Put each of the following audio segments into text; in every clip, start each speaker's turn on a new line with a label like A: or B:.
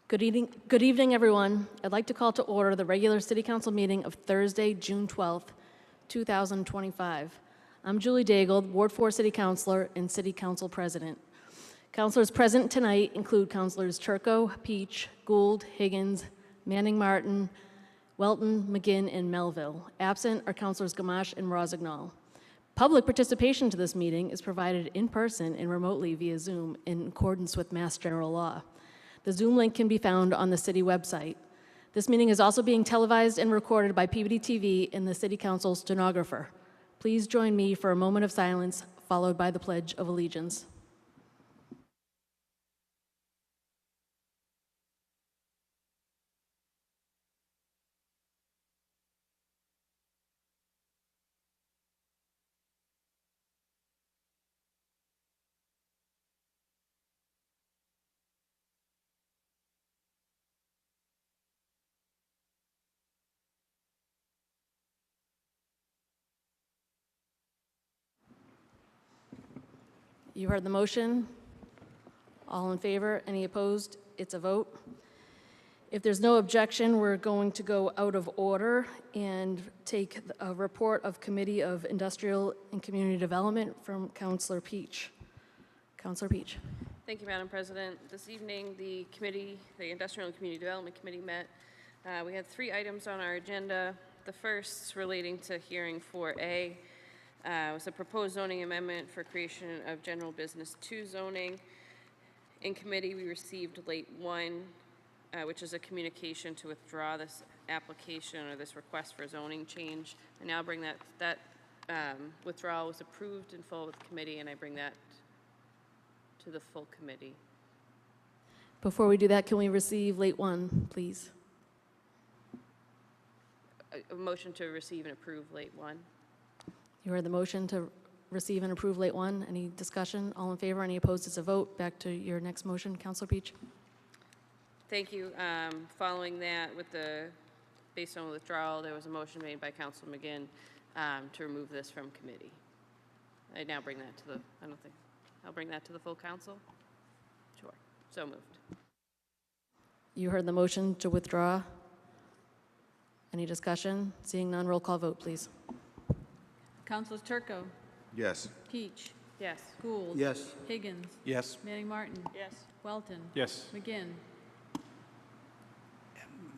A: Good evening, everyone. I'd like to call to order the regular City Council meeting of Thursday, June 12th, 2025. I'm Julie Daigle, Ward 4 City Councilor and City Council President. Councilors present tonight include Councilors Turco, Peach, Gould, Higgins, Manning Martin, Welton, McGinn, and Melville. Absent are Councilors Gamache and Rossignol. Public participation to this meeting is provided in person and remotely via Zoom in accordance with Mass General Law. The Zoom link can be found on the city website. This meeting is also being televised and recorded by Peabody TV and the City Council stenographer. Please join me for a moment of silence, followed by the Pledge of Allegiance. You heard the motion. All in favor? Any opposed? It's a vote. If there's no objection, we're going to go out of order and take a report of Committee of Industrial and Community Development from Councilor Peach. Councilor Peach.
B: Thank you, Madam President. This evening, the Industrial and Community Development Committee met. We had 3 items on our agenda. The first relating to hearing 4A. Was a proposed zoning amendment for creation of general business 2 zoning. In committee, we received late 1, which is a communication to withdraw this application or this request for zoning change. I now bring that withdrawal was approved in full with committee, and I bring that to the full committee.
A: Before we do that, can we receive late 1, please?
B: A motion to receive and approve late 1.
A: You heard the motion to receive and approve late 1. Any discussion? All in favor? Any opposed? It's a vote. Back to your next motion, Councilor Peach.
B: Thank you. Following that, based on the withdrawal, there was a motion made by Councilor McGinn to remove this from committee. I now bring that to I'll bring that to the full council. Sure. So moved.
A: You heard the motion to withdraw. Any discussion? Seeing none, roll call vote, please.
C: Councilors Turco.
D: Yes.
C: Peach.
B: Yes.
C: Gould.
D: Yes.
C: Higgins.
D: Yes.
C: Manning Martin.
B: Yes.
C: Welton.
D: Yes.
C: McGinn.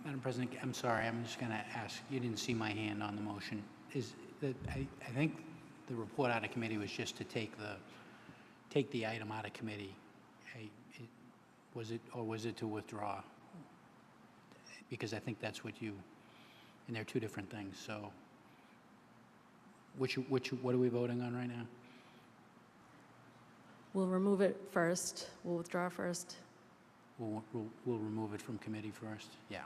E: Madam President, I'm sorry, I'm just going to ask, you didn't see my hand on the motion. I think the report out of committee was just to take the item out of committee. Was it to withdraw? Because I think that's what and they're 2 different things, so. What are we voting on right now?
A: We'll remove it first. We'll withdraw first.
E: We'll remove it from committee first? Yeah.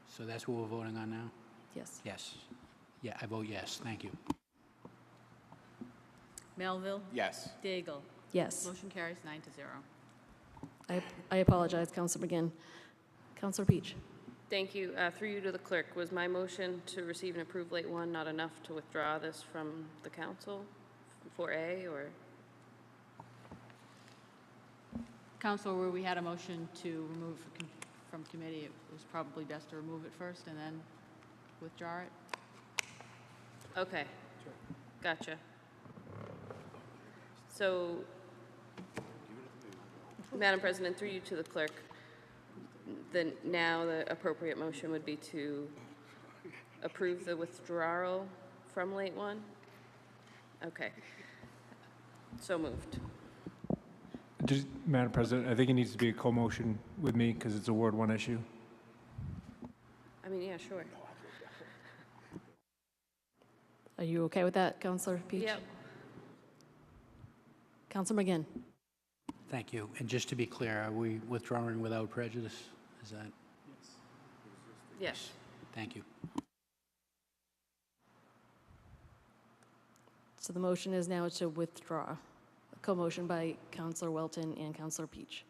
E: So that's what we're voting on now?
A: Yes.
E: Yes. Yeah, I vote yes. Thank you.
C: Melville.
D: Yes.
C: Daigle.
A: Yes.
C: Motion carries 9-0.
A: I apologize, Councilor McGinn. Councilor Peach.
B: Thank you. Through you to the clerk, was my motion to receive and approve late 1 not enough to withdraw this from the council for A, or?
C: Council, where we had a motion to remove from committee, it was probably best to remove it first and then withdraw it.
B: Okay. Sure. Gotcha. So, Madam President, through you to the clerk, now the appropriate motion would be to approve the withdrawal from late 1? Okay. So moved.
F: Madam President, I think it needs to be a co-motion with me because it's a Ward 1 issue.
B: I mean, yeah, sure.
A: Are you okay with that, Councilor Peach?
B: Yep.
A: Councilor McGinn.
E: Thank you. And just to be clear, are we withdrawing without prejudice? Is that?
B: Yes.
E: Thank you.
A: So the motion is now to withdraw. A co-motion by Councilor Welton and Councilor Peach.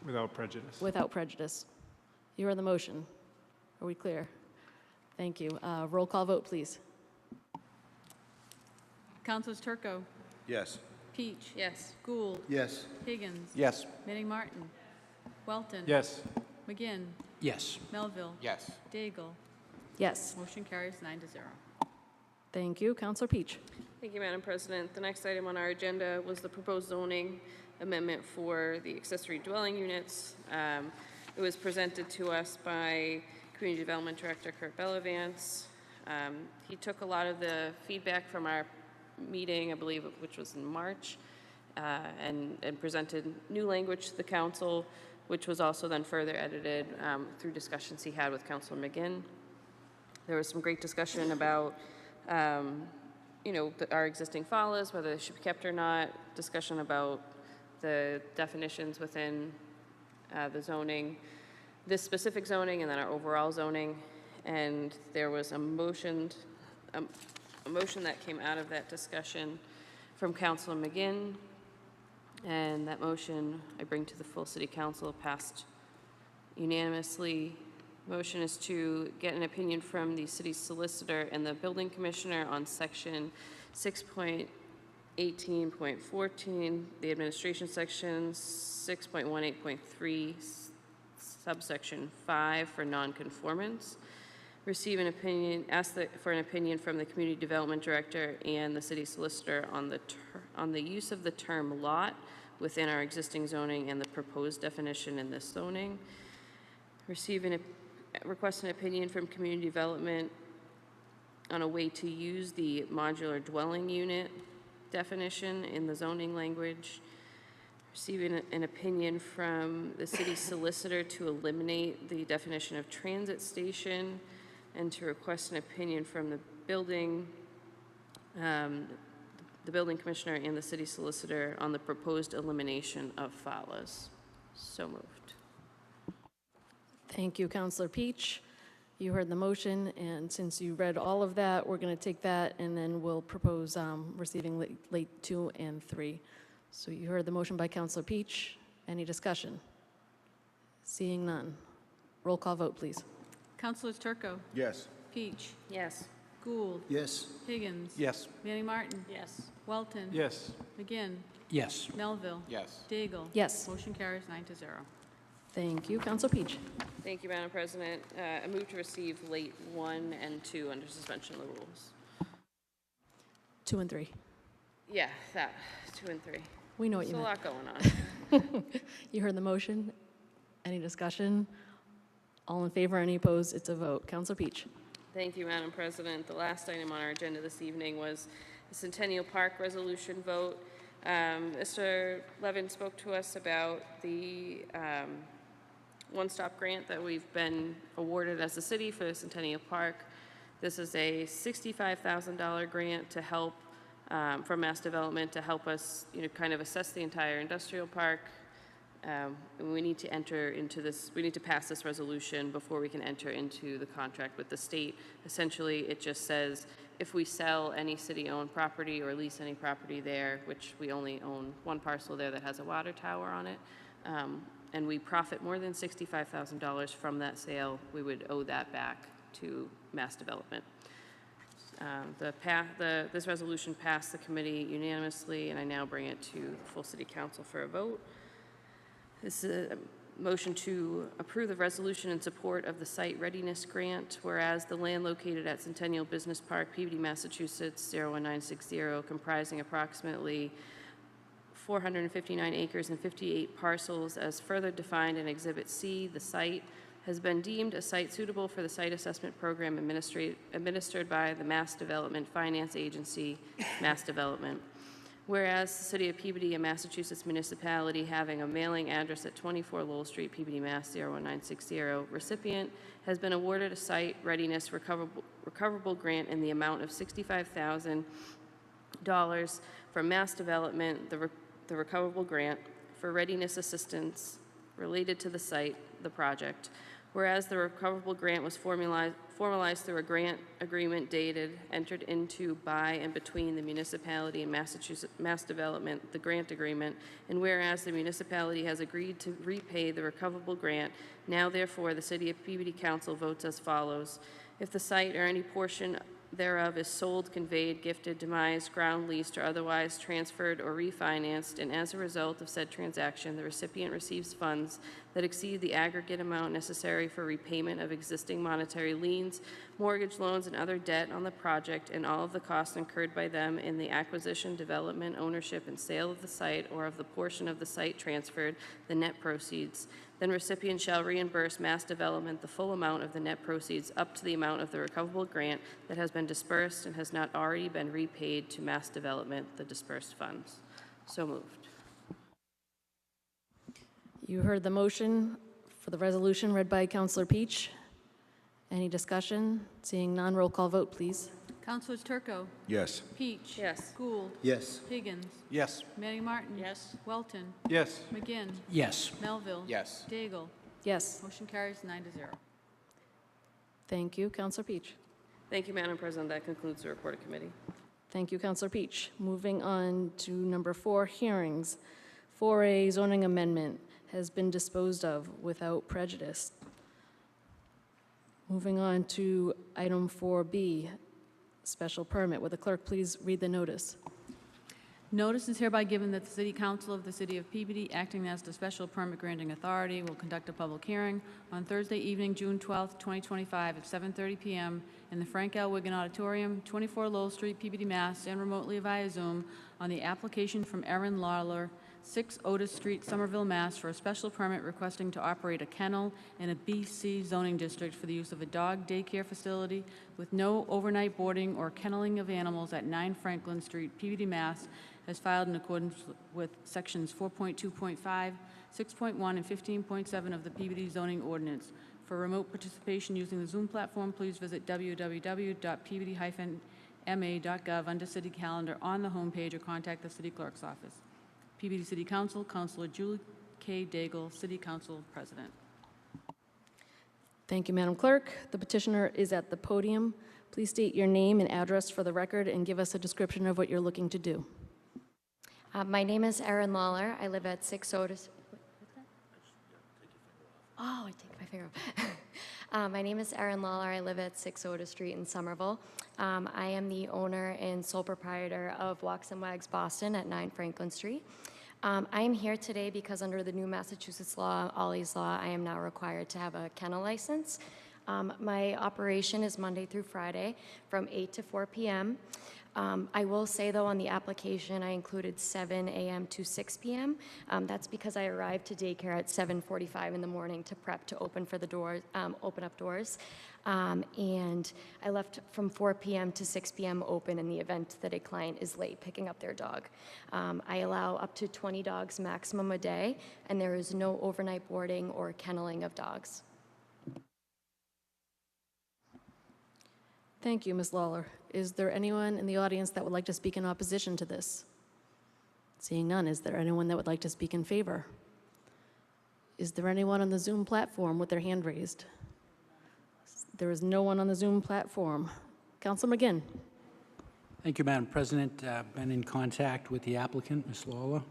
F: Without prejudice.
A: Without prejudice. You are the motion. Are we clear? Thank you. Roll call vote, please.
C: Councilors Turco.
D: Yes.
C: Peach.
B: Yes.
C: Gould.
D: Yes.
C: Higgins.
D: Yes.
C: Manning Martin. Welton.
F: Yes.
C: McGinn,
E: Yes.
C: Melville,
D: Yes.
C: Daigle.
A: Yes.
C: Motion carries 9-0.
A: Thank you. Counselor Peach.
B: Thank you, Madam President. The next item on our agenda was the proposed zoning amendment for the accessory dwelling units. It was presented to us by Community Development Director Kurt Bellavance. He took a lot of the feedback from our meeting, I believe, which was in March, and presented new language to the council, which was also then further edited through discussions he had with Councilor McGinn. There was some great discussion about our existing FALAs, whether they should be kept or not, discussion about the definitions within the zoning, this specific zoning, and then our overall zoning. And there was a motion that came out of that discussion from Councilor McGinn. And that motion I bring to the full city council, passed unanimously. Motion is to get an opinion from the city solicitor and the building commissioner on section 6.18.14, the administration section 6.18.3, subsection 5 for nonconformance. Receive an opinion, for an opinion from the community development director and the city solicitor on the use of the term lot within our existing zoning and the proposed definition in this zoning. Request an opinion from community development on a way to use the modular dwelling unit definition in the zoning language. Receiving an opinion from the city solicitor to eliminate the definition of transit station, and to request an opinion from the building commissioner and the city solicitor on the proposed elimination of FALAs. So moved.
A: Thank you, Counselor Peach. You heard the motion, and since you read all of that, we're going to take that, and then we'll propose receiving late 2 and 3. So you heard the motion by Counselor Peach. Any discussion? Seeing none. Roll call vote, please.
C: Councilors Turco,
D: Yes.
C: Peach,
B: Yes.
C: Gould,
D: Yes.
C: Higgins.
F: Yes.
C: Manning Martin,
B: Yes.
C: Welton.
F: Yes.
C: McGinn,
E: Yes.
C: Melville,
D: Yes.
C: Daigle.
A: Yes.
C: Motion carries 9-0.
A: Thank you, Counselor Peach.
B: Thank you, Madam President. I move to receive late 1 and 2 under suspension of the rules.
A: 2 and 3.
B: Yeah, that, 2 and 3.
A: We know what
B: There's
A: you
B: a
A: meant.
B: lot going on.
A: You heard the motion. Any discussion? All in favor, any opposed? It's a vote. Counselor Peach.
B: Thank you, Madam President. The last item on our agenda this evening was the Centennial Park resolution vote. Mr. Levin spoke to us about the one-stop grant that we've been awarded as a city for the Centennial Park. This is a $65,000 grant to help from Mass Development to help us, kind of assess the entire industrial park. We need to enter into this, we need to pass this resolution before we can enter into the contract with the state. Essentially, it just says if we sell any city-owned property or lease any property there, which we only own one parcel there that has a water tower on it, and we profit more than $65,000 from that sale, we would owe that back to Mass Development. This resolution passed the committee unanimously, and I now bring it to the full city council for a vote. This is a motion to approve the resolution in support of the site readiness grant, whereas the land located at Centennial Business Park, Peabody, Massachusetts, 01960, comprising approximately 459 acres and 58 parcels as further defined in Exhibit C, the site has been deemed a site suitable for the site assessment program administered by the Mass Development Finance Agency, Mass Development. Whereas the City of Peabody, a Massachusetts municipality having a mailing address at 24 Lowell Street, Peabody, Mass. 01960, recipient has been awarded a site readiness recoverable grant in the amount of $65,000 from Mass Development, the recoverable grant for readiness assistance related to the site, the project. Whereas the recoverable grant was formalized through a grant agreement entered into by and between the municipality and Mass Development, the grant agreement, and whereas the municipality has agreed to repay the recoverable grant, now therefore the City of Peabody Council votes as follows. If the site or any portion thereof is sold, conveyed, gifted, demised, ground leased, or otherwise transferred or refinanced, and as a result of said transaction, the recipient receives funds that exceed the aggregate amount necessary for repayment of existing monetary liens, mortgage loans, and other debt on the project, and all of the costs incurred by them in the acquisition, development, ownership, and sale of the site or of the portion of the site transferred, the net proceeds, then recipient shall reimburse Mass Development the full amount of the net proceeds up to the amount of the recoverable grant that has been dispersed and has not already been repaid to Mass Development the dispersed funds. So moved.
A: You heard the motion for the resolution read by Counselor Peach. Any discussion? Seeing none, roll call vote, please.
C: Councilors Turco,
D: Yes.
C: Peach.
B: Yes.
C: Gould.
D: Yes.
C: Higgins.
D: Yes.
C: Manning Martin. Yes. Welton.
D: Yes.
C: McGinn.
E: Yes.
C: Melville.
D: Yes.
C: Daigle.
A: Yes,
C: Motion carries 9-0.
A: thank you, Counselor Peach.
B: Thank you, Madam President. That concludes the report of committee.
A: Thank you, Counselor Peach. Moving on to number 4, hearings. 4A zoning amendment has been disposed of without prejudice. Moving on to item 4B, special permit. Would the clerk please read the notice?
C: Notice is hereby given that the City Council of the City of Peabody, acting as the special permit granting authority, will conduct a public hearing on Thursday evening, June 12, 2025, at 7:30 p.m. in the Frank L. Wigan Auditorium, 24 Lowell Street, Peabody, Mass., and remotely via Zoom on the application from Erin Lawler, 6 Otis Street, Somerville, Mass., for a special permit requesting to operate a kennel in a BC zoning district for the use of a dog daycare facility with no overnight boarding or kenneling of animals at 9 Franklin Street, Peabody, Mass., as filed in accordance with Sections 4.2.5, 6.1, and 15.7 of the Peabody zoning ordinance. For remote participation using the Zoom platform, please visit www.peabody-ma.gov under City Calendar on the homepage or contact the City Clerk's office. Peabody City Council, Councilor Julie K. Daigle, City Council President.
A: Thank you, Madam Clerk. The petitioner is at the podium. Please state your name and address for the record and give us a description of what you're looking to do.
G: My name is Erin Lawler. I live at 6 Otis. Oh, I take my finger off. My name is Erin Lawler. I live at 6 Otis Street in Somerville. I am the owner and sole proprietor of Walks and Wags Boston at 9 Franklin Street. I am here today because under the new Massachusetts law, Ollie's Law, I am now required to have a kennel license. My operation is Monday through Friday from 8 to 4 p.m. I will say, though, on the application, I included 7 a.m. to 6 p.m. That's because I arrived to daycare at 7:45 in the morning to prep to open for the doors, open up doors. And I left from 4 p.m. to 6 p.m. open in the event that a client is late picking up their dog. I allow up to 20 dogs maximum a day, and there is no overnight boarding or kenneling of dogs.
A: Thank you, Ms. Lawler. Is there anyone in the audience that would like to speak in opposition to this? Seeing none, is there anyone that would like to speak in favor? Is there anyone on the Zoom platform with their hand raised? There is no one on the Zoom platform. Councilor McGinn.
E: Thank you, Madam President. Been in contact with the applicant, Ms. Lawler.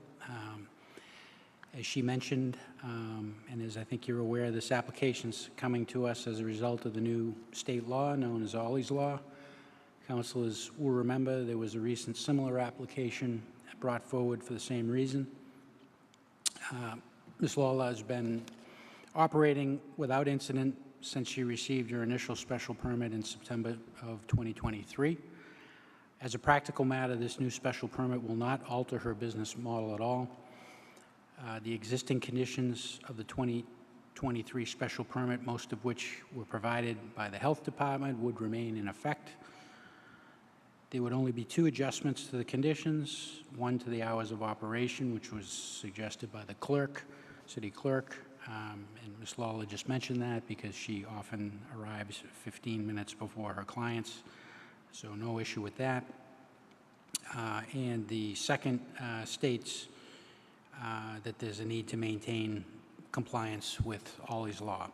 E: As she mentioned, and as I think you're aware, this application's coming to us as a result of the new state law known as Ollie's Law. Councilors will remember there was a recent similar application brought forward for the same reason. Ms. Lawler has been operating without incident since she received her initial special permit in September of 2023. As a practical matter, this new special permit will not alter her business model at all. The existing conditions of the 2023 special permit, most of which were provided by the Health Department, would remain in effect. There would only be 2 adjustments to the conditions, one to the hours of operation, which was suggested by the clerk, city clerk, and Ms. Lawler just mentioned that because she often arrives 15 minutes before her clients, so no issue with that. And the second states that there's a need to maintain compliance with Ollie's Law,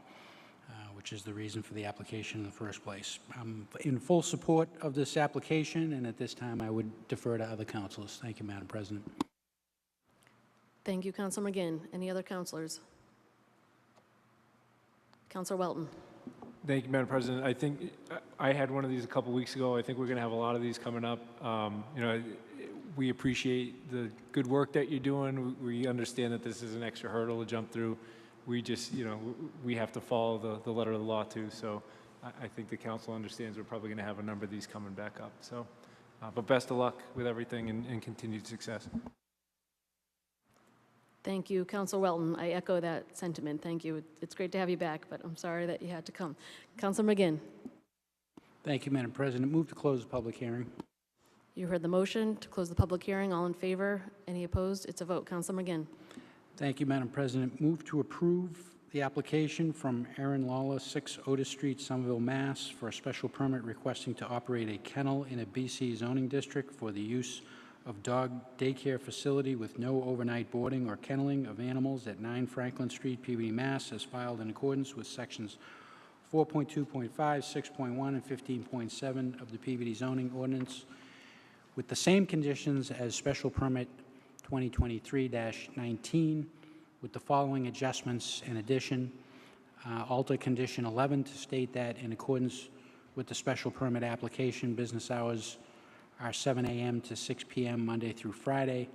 E: which is the reason for the application in the first place. I'm in full support of this application, and at this time I would defer to other councilors. Thank you, Madam President.
A: Thank you, Councilor McGinn. Any other councilors? Councilor Welton.
F: Thank you, Madam President. I think I had one of these a couple weeks ago. I think we're going to have a lot of these coming up. You know, we appreciate the good work that you're doing. We understand that this is an extra hurdle to jump through. We just, you know, we have to follow the letter of the law too. So I think the council understands we're probably going to have a number of these coming back up. So, but best of luck with everything and continued success.
A: Thank you, Council Welton. I echo that sentiment. Thank you. It's great to have you back, but I'm sorry that you had to come. Council McGinn,
E: Thank you, Madam President. Move to close the public hearing.
A: you heard the motion to close the public hearing. All in favor? Any opposed? It's a vote. Council McGinn.
E: Thank you, Madam President. Move to approve the application from Aaron Lawler, 6 Otis Street, Somerville, Mass., for a special permit requesting to operate a kennel in a BC zoning district for the use of dog daycare facility with no overnight boarding or kenneling of animals at 9 Franklin Street, Peabody, Mass., as filed in accordance with sections 4.2.5, 6.1, and 15.7 of the Peabody zoning ordinance, with the same conditions as special permit 2023-19, with the following adjustments in addition. Alter condition 11 to state that in accordance with the special permit application, business hours are 7 a.m. to 6 p.m. Monday through Friday,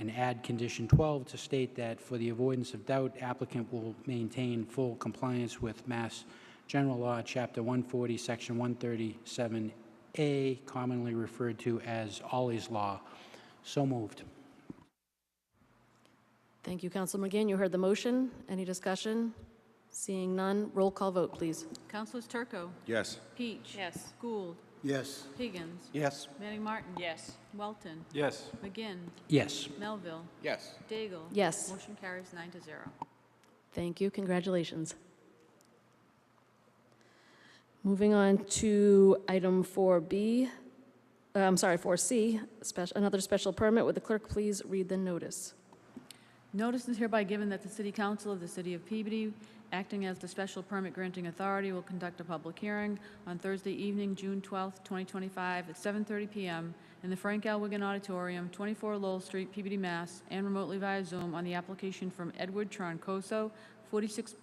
E: and add condition 12 to state that for the avoidance of doubt, applicant will maintain full compliance with Mass General Law, Chapter 140, Section 137A, commonly referred to as Ollie's Law. So moved.
A: Thank you, Council McGinn. You heard the motion. Any discussion? Seeing none, roll call vote, please.
C: Councilors Turco,
D: Yes.
C: Peach.
B: Yes.
C: Gould,
D: Yes.
C: Higgins,
D: Yes.
C: Manning Martin. Yes. Welton,
F: Yes.
C: McGinn,
E: Yes.
C: Melville,
D: Yes.
C: Daigle.
A: Yes.
C: Motion carries 9-0.
A: Thank you. Congratulations. Moving on to item 4B, 4C, another special permit. Would the clerk please read the notice?
C: Notice is hereby given that the City Council of the City of Peabody, acting as the special permit granting authority, will conduct a public hearing on Thursday evening, June 12th, 2025, at 7:30 p.m. in the Frank L. Wigan Auditorium, 24 Lowell Street, Peabody, Mass., and remotely via Zoom on the application from Edward Troncoso, 46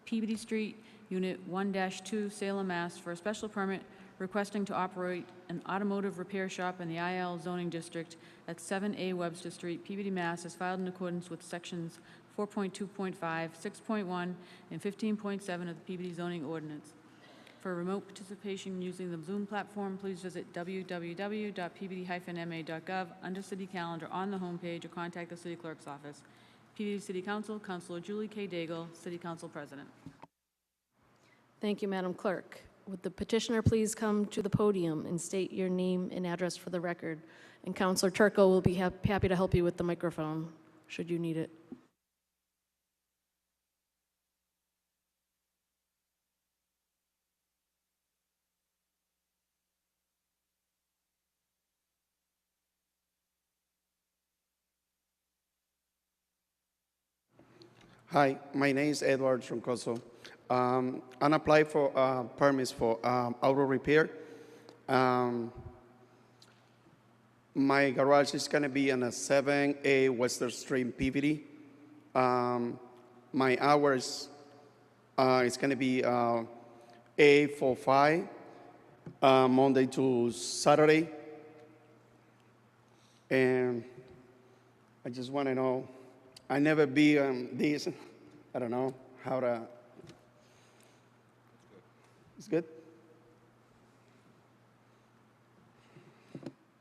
C: Peabody Street, Unit 1-2, Salem, Mass., for a special permit requesting to operate an automotive repair shop in the IL zoning district at 7A Webster Street, Peabody, Mass., as filed in accordance with sections 4.2.5, 6.1, and 15.7 of the Peabody zoning ordinance. For remote participation using the Zoom platform, please visit www.peabody-ma.gov under City Calendar on the homepage or contact the City Clerk's office. Peabody City Council, Councilor Julie K. Daigle, City Council President.
A: Thank you, Madam Clerk. Would the petitioner please come to the podium and state your name and address for the record? And Councilor Turco will be happy to help you with the microphone, should you need it.
H: Hi, my name is Edward Troncoso. I'm applying for permits for auto repair. My garage is going to be on a 7A Western Street, Peabody. My hours is going to be 8 to 5, Monday to Saturday. And I just want to know, I never be this. I don't know how to. It's good.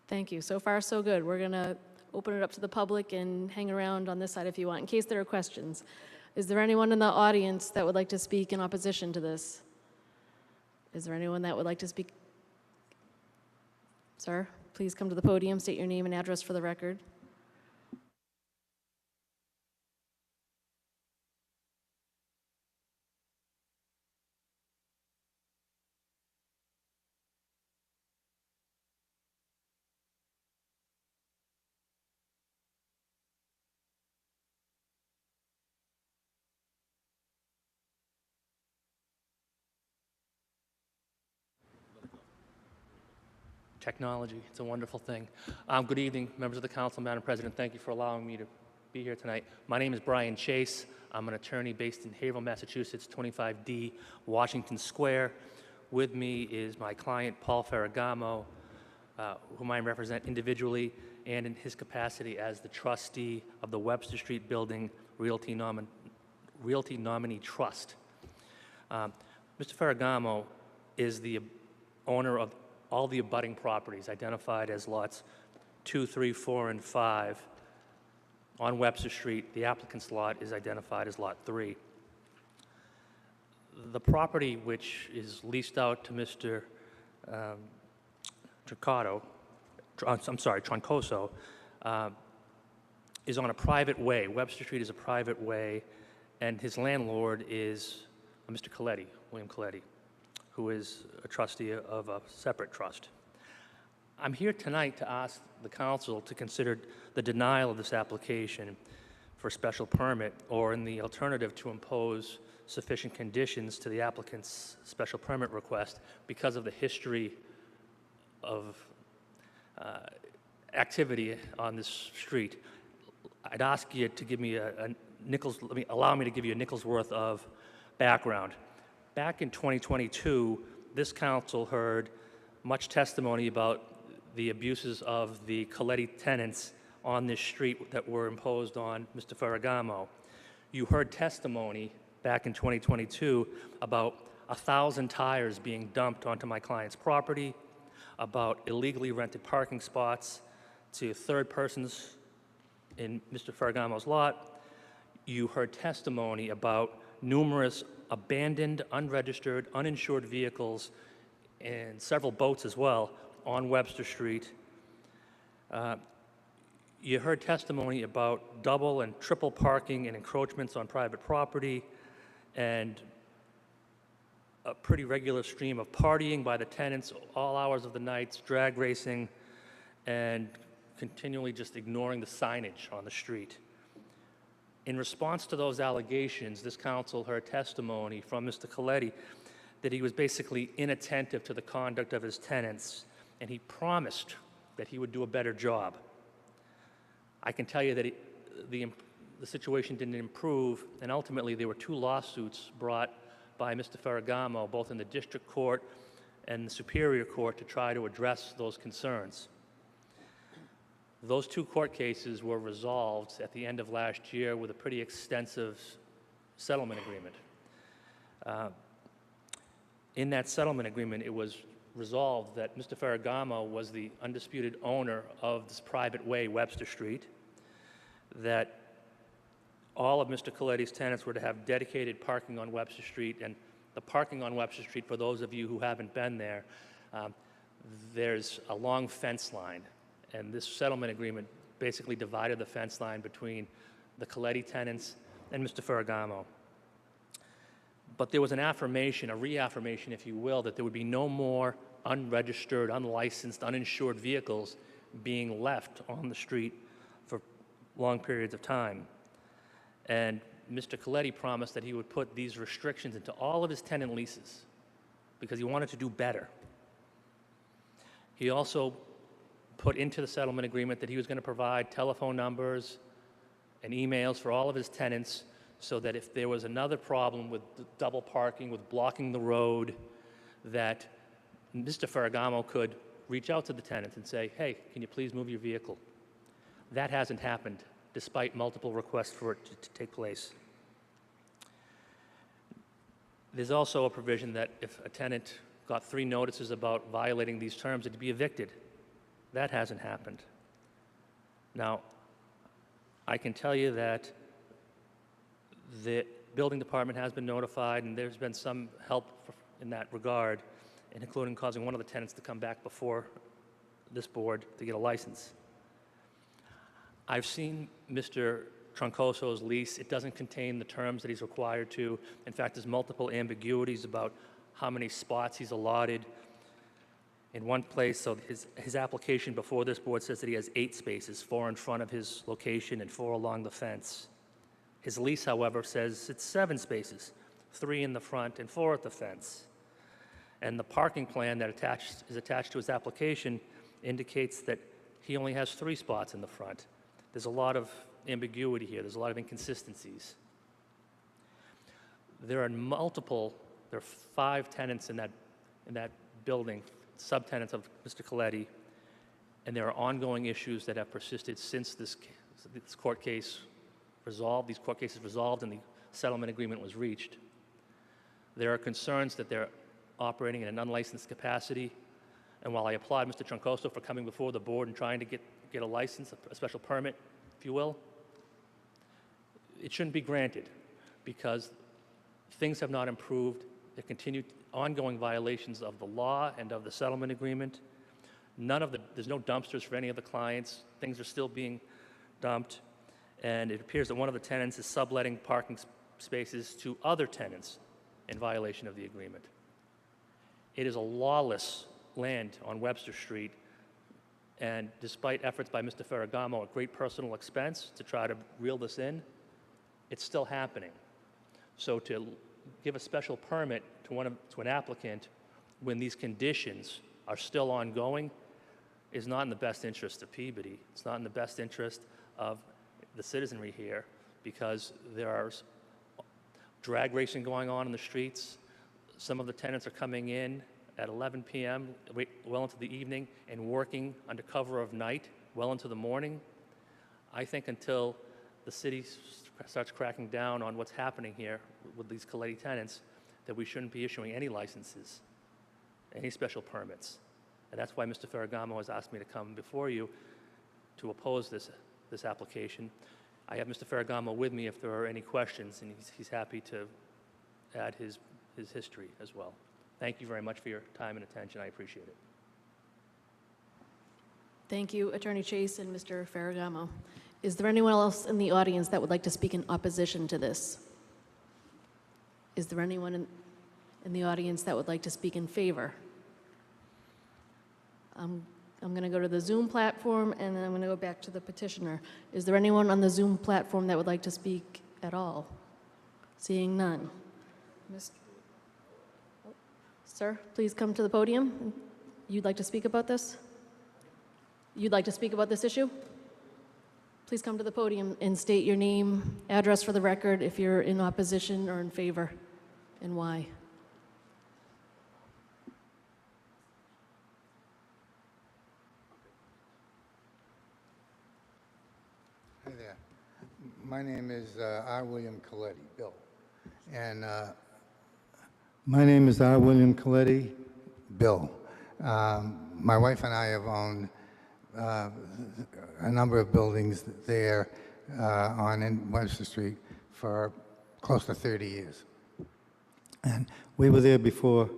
A: Thank you. So far, so good. We're going to open it up to the public and hang around on this side if you want, in case there are questions. Is there anyone in the audience that would like to speak in opposition to this? Is there anyone that would like to speak? Sir, please come to the podium, state your name and address for the record.
I: Technology, it's a wonderful thing. Good evening, members of the council, Madam President. Thank you for allowing me to
D: be here tonight. My name is Brian Chase. I'm an attorney based in Haverhill, Massachusetts, 25D Washington Square. With me is my client, Paul Ferragamo, whom I represent individually and in his capacity as the trustee of the Webster Street Building Realty Nominee Trust. Mr. Ferragamo is the owner of all the abutting properties identified as lots 2, 3, 4, and 5 on Webster Street. The applicant's lot is identified as Lot 3. The property, which is leased out to Mr. Troncoso, is on a private way. Webster Street is a private way, and his landlord is Mr. Coletti, William Coletti, who is a trustee of a separate trust. I'm here tonight to ask the council to consider the denial of this application for a special permit, or in the alternative, to impose sufficient conditions to the applicant's special permit request because of the history of activity on this street. I'd ask you to give me allow me to give you a nickel's worth of background. Back in 2022, this council heard much testimony about the abuses of the Coletti tenants on this street that were imposed on Mr. Ferragamo. You heard testimony back in 2022 about 1,000 tires being dumped onto my client's property, about illegally rented parking spots to third persons in Mr. Ferragamo's lot. You heard testimony about numerous abandoned, unregistered, uninsured vehicles and several boats as well on Webster Street. You heard testimony about double and triple parking and encroachments on private property, and a pretty regular stream of partying by the tenants all hours of the night, drag racing, and continually just ignoring the signage on the street. In response to those allegations, this council heard testimony from Mr. Coletti that he was basically inattentive to the conduct of his tenants, and he promised that he would do a better job. I can tell you that the situation didn't improve, and ultimately there were 2 lawsuits brought by Mr. Ferragamo, both in the district court and the superior court, to try to address those concerns. Those 2 court cases were resolved at the end of last year with a pretty extensive settlement agreement. In that settlement agreement, it was resolved that Mr. Ferragamo was the undisputed owner of this private way, Webster Street, that all of Mr. Coletti's tenants were to have dedicated parking on Webster Street, and the parking on Webster Street, for those of you who haven't been there, there's a long fence line, and this settlement agreement basically divided the fence line between the Coletti tenants and Mr. Ferragamo. But there was an affirmation, a reaffirmation, if you will, that there would be no more unregistered, unlicensed, uninsured vehicles being left on the street for long periods of time. And Mr. Coletti promised that he would put these restrictions into all of his tenant leases because he wanted to do better. He also put into the settlement agreement that he was going to provide telephone numbers and emails for all of his tenants, so that if there was another problem with double parking, with blocking the road, that Mr. Ferragamo could reach out to the tenants and say, hey, can you please move your vehicle? That hasn't happened, despite multiple requests for it to take place. There's also a provision that if a tenant got 3 notices about violating these terms, it'd be evicted. That hasn't happened. Now, I can tell you that the building department has been notified, and there's been some help in that regard, and including causing one of the tenants to come back before this board to get a license. I've seen Mr. Troncoso's lease. It doesn't contain the terms that he's required to. In fact, there's multiple ambiguities about how many spots he's allotted. In one place, so his application before this board says that he has 8 spaces, 4 in front of his location and 4 along the fence. His lease, however, says it's 7 spaces, 3 in the front and 4 at the fence. And the parking plan that is attached to his application indicates that he only has 3 spots in the front. There's a lot of ambiguity here. There's a lot of inconsistencies. There are 5 tenants in that building, subtenants of Mr. Coletti, and there are ongoing issues that have persisted since this court case resolved, these court cases resolved and the settlement agreement was reached. There are concerns that they're operating in an unlicensed capacity, and while I applaud Mr. Troncoso for coming before the board and trying to get a license, a special permit, if you will, it shouldn't be granted because things have not improved. There continue ongoing violations of the law and of the settlement agreement. There's no dumpsters for any of the clients. Things are still being dumped. And it appears that one of the tenants is subletting parking spaces to other tenants in violation of the agreement. It is a lawless land on Webster Street, and despite efforts by Mr. Ferragamo at great personal expense to try to reel this in, it's still happening. So to give a special permit to an applicant when these conditions are still ongoing is not in the best interest of Peabody. It's not in the best interest of the citizenry here because there are drag racing going on in the streets. Some of the tenants are coming in at 11 p.m., well into the evening, and working under cover of night, well into the morning. I think until the city starts cracking down on what's happening here with these Coletti tenants, that we shouldn't be issuing any licenses, any special permits. And that's why Mr. Ferragamo has asked me to come before you to oppose this application. I have Mr. Ferragamo with me if there are any questions, and he's happy to add his history as well. Thank you very much for your time and attention. I appreciate it.
A: Thank you, Attorney Chase and Mr. Ferragamo. Is there anyone else in the audience that would like to speak in opposition to this? Is there anyone in the audience that would like to speak in favor? I'm going to go to the Zoom platform, and then I'm going to go back to the petitioner. Is there anyone on the Zoom platform that would like to speak at all? Seeing none. Sir, please come to the podium. You'd like to speak about this? You'd like to speak about this issue? Please come to the podium and state your name, address for the record, if you're in opposition or in favor, and why.
I: Hi there. My name is R. William Coletti, Bill. And my name is R. William Coletti, Bill. My wife and I have owned a number of buildings there in Webster Street for close to 30 years. And we were there before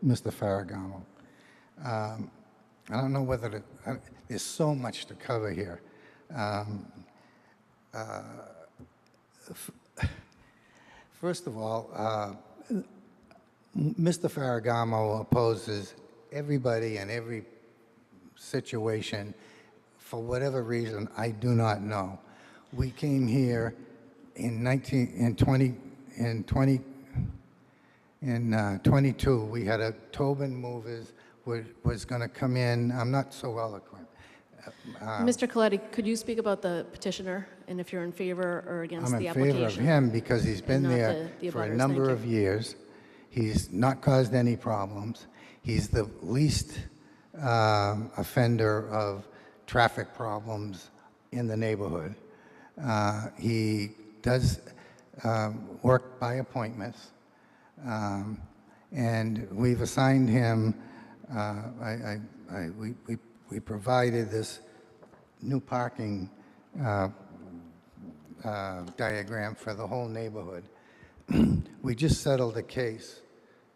I: Mr. Ferragamo. I don't know whether there's so much to cover here. First of all, Mr. Ferragamo opposes everybody in every situation for whatever reason I do not know. We came here in 22. We had a Tobin Movers was going to come in. I'm not so eloquent.
A: Mr. Coletti, could you speak about the petitioner and if you're in favor or against
I: I'm
A: the
I: in
A: application?
I: favor of him because he's been
A: not
I: there
A: the
I: for a
A: abutters.
I: number
A: Thank
I: of
A: you.
I: years. He's not caused any problems. He's the least offender of traffic problems in the neighborhood. He does work by appointments, and we've assigned him. We provided this new parking diagram for the whole neighborhood. We just settled a case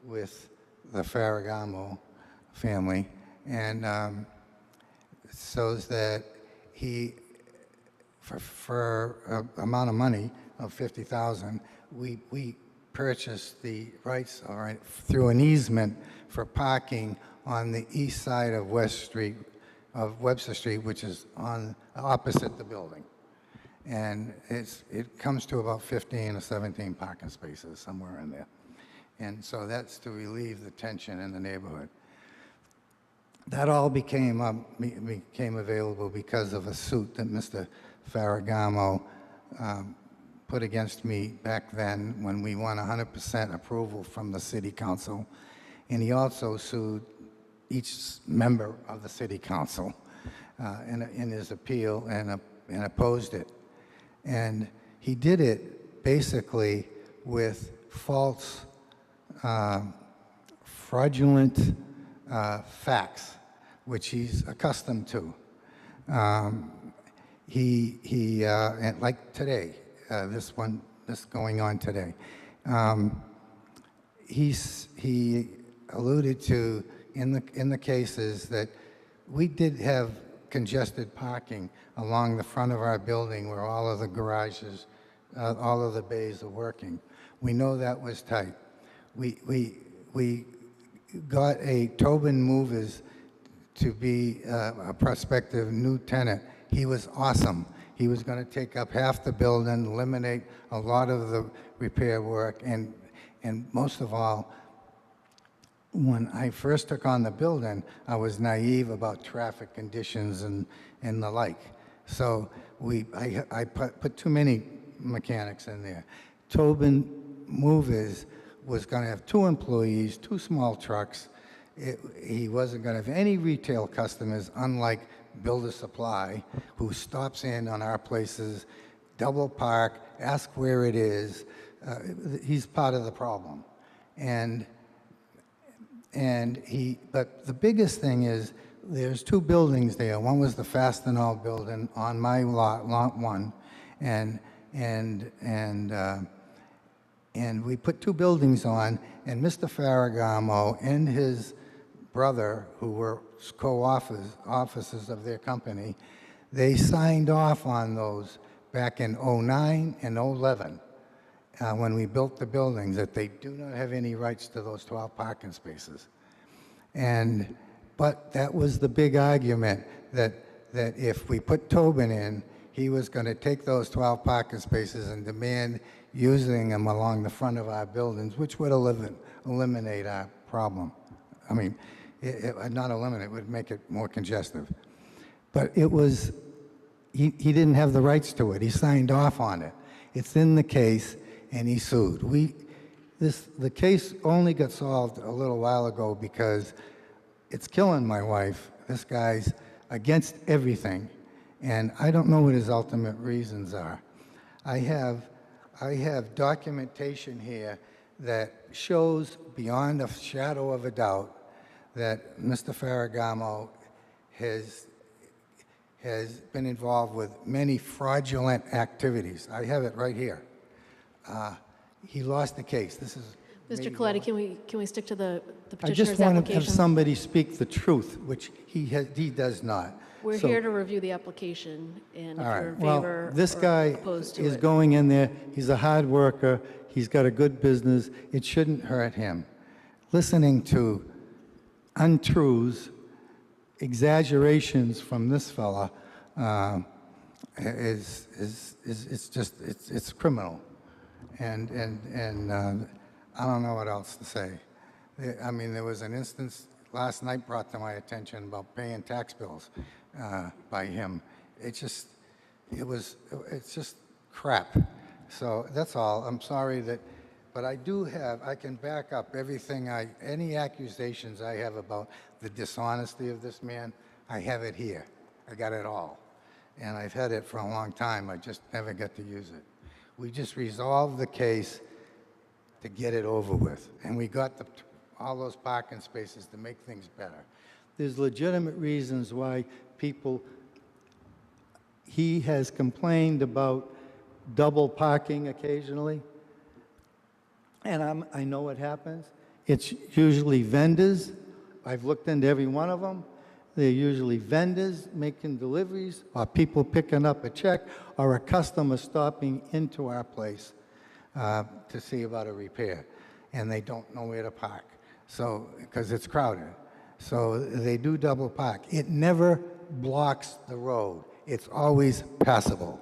I: with the Ferragamo family, and so that he, for an amount of money of $50,000, we purchased the rights, all right, through an easement for parking on the east side of Webster Street, which is on opposite the building. And it comes to about 15 or 17 parking spaces, somewhere in there. And so that's to relieve the tension in the neighborhood. That all became available because of a suit that Mr. Ferragamo put against me back then when we won 100% approval from the city council. And he also sued each member of the city council in his appeal and opposed it. And he did it basically with false, fraudulent facts, which he's accustomed to. And like today, this going on today, he alluded to in the cases that we did have congested parking along the front of our building where all of the garages, all of the bays are working. We know that was tight. We got a Tobin Movers to be a prospective new tenant. He was awesome. He was going to take up half the building, eliminate a lot of the repair work, and most of all, when I first took on the building, I was naive about traffic conditions and the like. So I put too many mechanics in there. Tobin Movers was going to have 2 employees, 2 small trucks. He wasn't going to have any retail customers, unlike Builder Supply, who stops in on our places, double park, ask where it is. He's part of the problem. But the biggest thing is there's 2 buildings there. One was the Fastenal building on my lot 1, and we put 2 buildings on, and Mr. Ferragamo and his brother, who were co-officers of their company, they signed off on those back in '09 and '11 when we built the buildings, that they do not have any rights to those 12 parking spaces. But that was the big argument, that if we put Tobin in, he was going to take those 12 parking spaces and demand using them along the front of our buildings, which would eliminate our problem. I mean, not eliminate, it would make it more congestive. But it was, he didn't have the rights to it. He signed off on it. It's in the case, and he sued. The case only got solved a little while ago because it's killing my wife. This guy's against everything, and I don't know what his ultimate reasons are. I have documentation here that shows beyond a shadow of a doubt that Mr. Ferragamo has been involved with many fraudulent activities. I have it right here. He lost the case. This is
A: Mr. Coletti, can we stick to the
I: I
A: petitioner's
I: just want to have
A: application?
I: somebody speak the truth, which he does not.
A: We're
I: So-
A: here to review the application, and if
I: All
A: you're
I: right.
A: in favor
I: Well, this
A: or
I: guy
A: opposed to
I: is
A: it.
I: going in there. He's a hard worker. He's got a good business. It shouldn't hurt him. Listening to untruths, exaggerations from this fella it's criminal, and I don't know what else to say. I mean, there was an instance last night brought to my attention about paying tax bills by him. It's just crap. So that's all. I'm sorry but I can back up everything any accusations I have about the dishonesty of this man. I have it here. I got it all. And I've had it for a long time. I just never got to use it. We just resolved the case to get it over with. And we got all those parking spaces to make things better. There's legitimate reasons why he has complained about double parking occasionally. And I know what happens. It's usually vendors. I've looked into every one of them. They're usually vendors making deliveries, or people picking up a check, or a customer stopping into our place to see about a repair. And they don't know where to park, because it's crowded. So they do double park. It never blocks the road. It's always passable.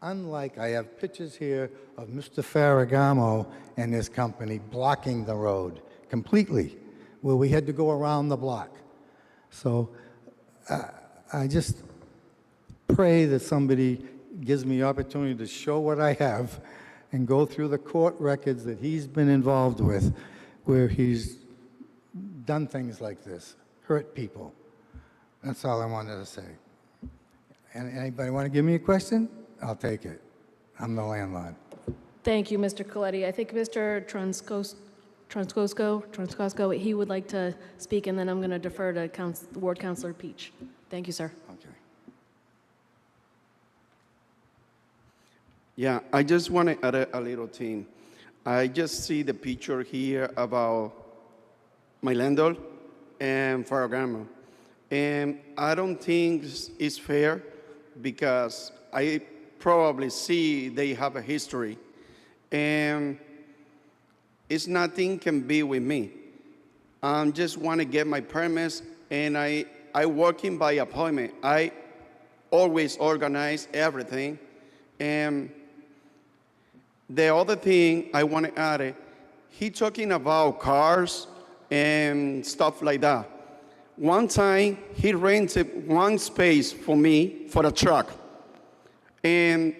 I: Unlike, I have pictures here of Mr. Ferragamo and his company blocking the road completely, where we had to go around the block. So I just pray that somebody gives me opportunity to show what I have and go through the court records that he's been involved with, where he's done things like this, hurt people. That's all I wanted to say. And anybody want to give me a question? I'll take it. I'm the landlord.
A: Thank you, Mr. Coletti. I think Mr. Transkosco, he would like to speak, and then I'm going to defer to Ward Councilor Peach. Thank you, sir.
I: Okay.
H: Yeah, I just want to add a little thing. I just see the picture here about my landlord and Ferragamo. And I don't think it's fair because I probably see they have a history. And it's nothing can be with me. I just want to get my permits, and I working by appointment. I always organize everything. And the other thing I want to add, he talking about cars and stuff like that. One time, he rented one space for me for a truck. And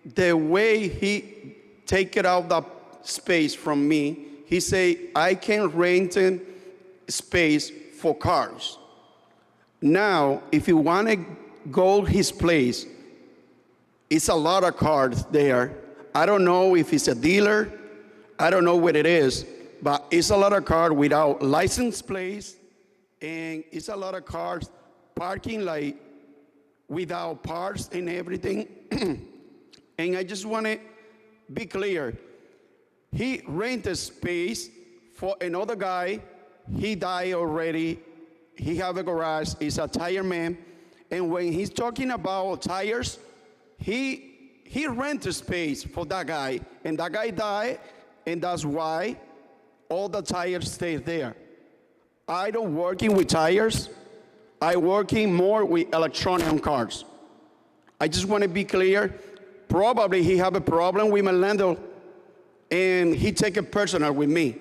H: the way he take it out the space from me, he say, I can rent a space for cars. Now, if you want to go his place, it's a lot of cars there. I don't know if it's a dealer. I don't know what it is, but it's a lot of cars without license plates, and it's a lot of cars parking like without parts and everything. And I just want to be clear. He rented space for another guy. He died already. He have a garage. He's a tire man. And when he's talking about tires, he rented space for that guy. And that guy died, and that's why all the tires stay there. I don't working with tires. I working more with electronic cars. I just want to be clear. Probably he have a problem with my landlord, and he take it personal with me.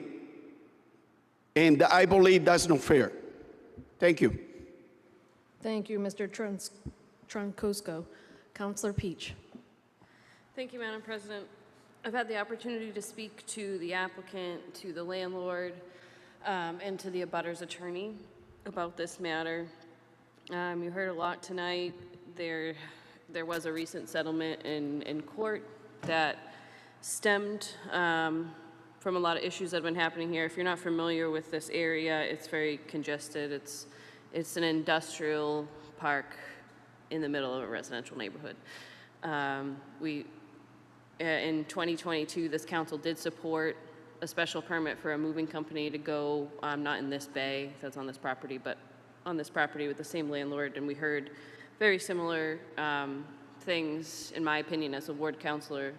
H: And I believe that's not fair. Thank you.
A: Thank you, Mr. Transkosco. Councilor Peach.
B: Thank you, Madam President. I've had the opportunity to speak to the applicant, to the landlord, and to the abutters attorney about this matter. You heard a lot tonight. There was a recent settlement in court that stemmed from a lot of issues that have been happening here. If you're not familiar with this area, it's very congested. It's an industrial park in the middle of a residential neighborhood. In 2022, this council did support a special permit for a moving company to go, not in this bay that's on this property, but on this property with the same landlord, and we heard very similar things, in my opinion, as a ward councilor.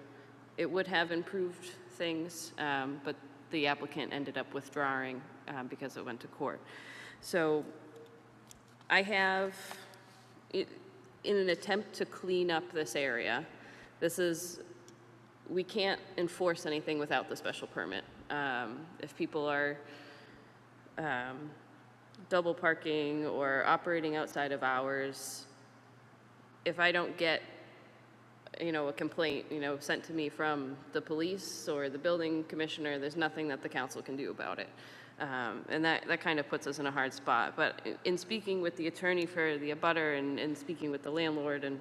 B: It would have improved things, but the applicant ended up withdrawing because it went to court. So I have, in an attempt to clean up this area, we can't enforce anything without the special permit. If people are double parking or operating outside of hours, if I don't get, a complaint, sent to me from the police or the building commissioner, there's nothing that the council can do about it. And that kind of puts us in a hard spot. But in speaking with the attorney for the abutter and speaking with the landlord and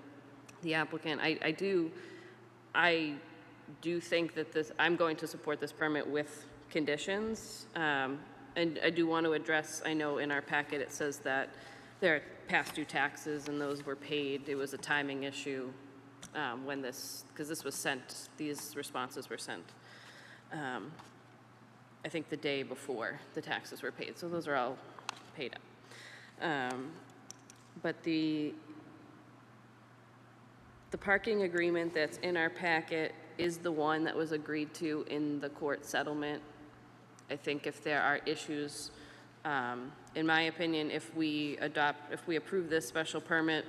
B: the applicant, I do think that I'm going to support this permit with conditions. And I do want to address, I know in our packet it says that there are past due taxes and those were paid. It was a timing issue because this was sent, these responses were sent, I think the day before the taxes were paid. So those are all paid up. But the parking agreement that's in our packet is the one that was agreed to in the court settlement. I think if there are issues, in my opinion, if we approve this special permit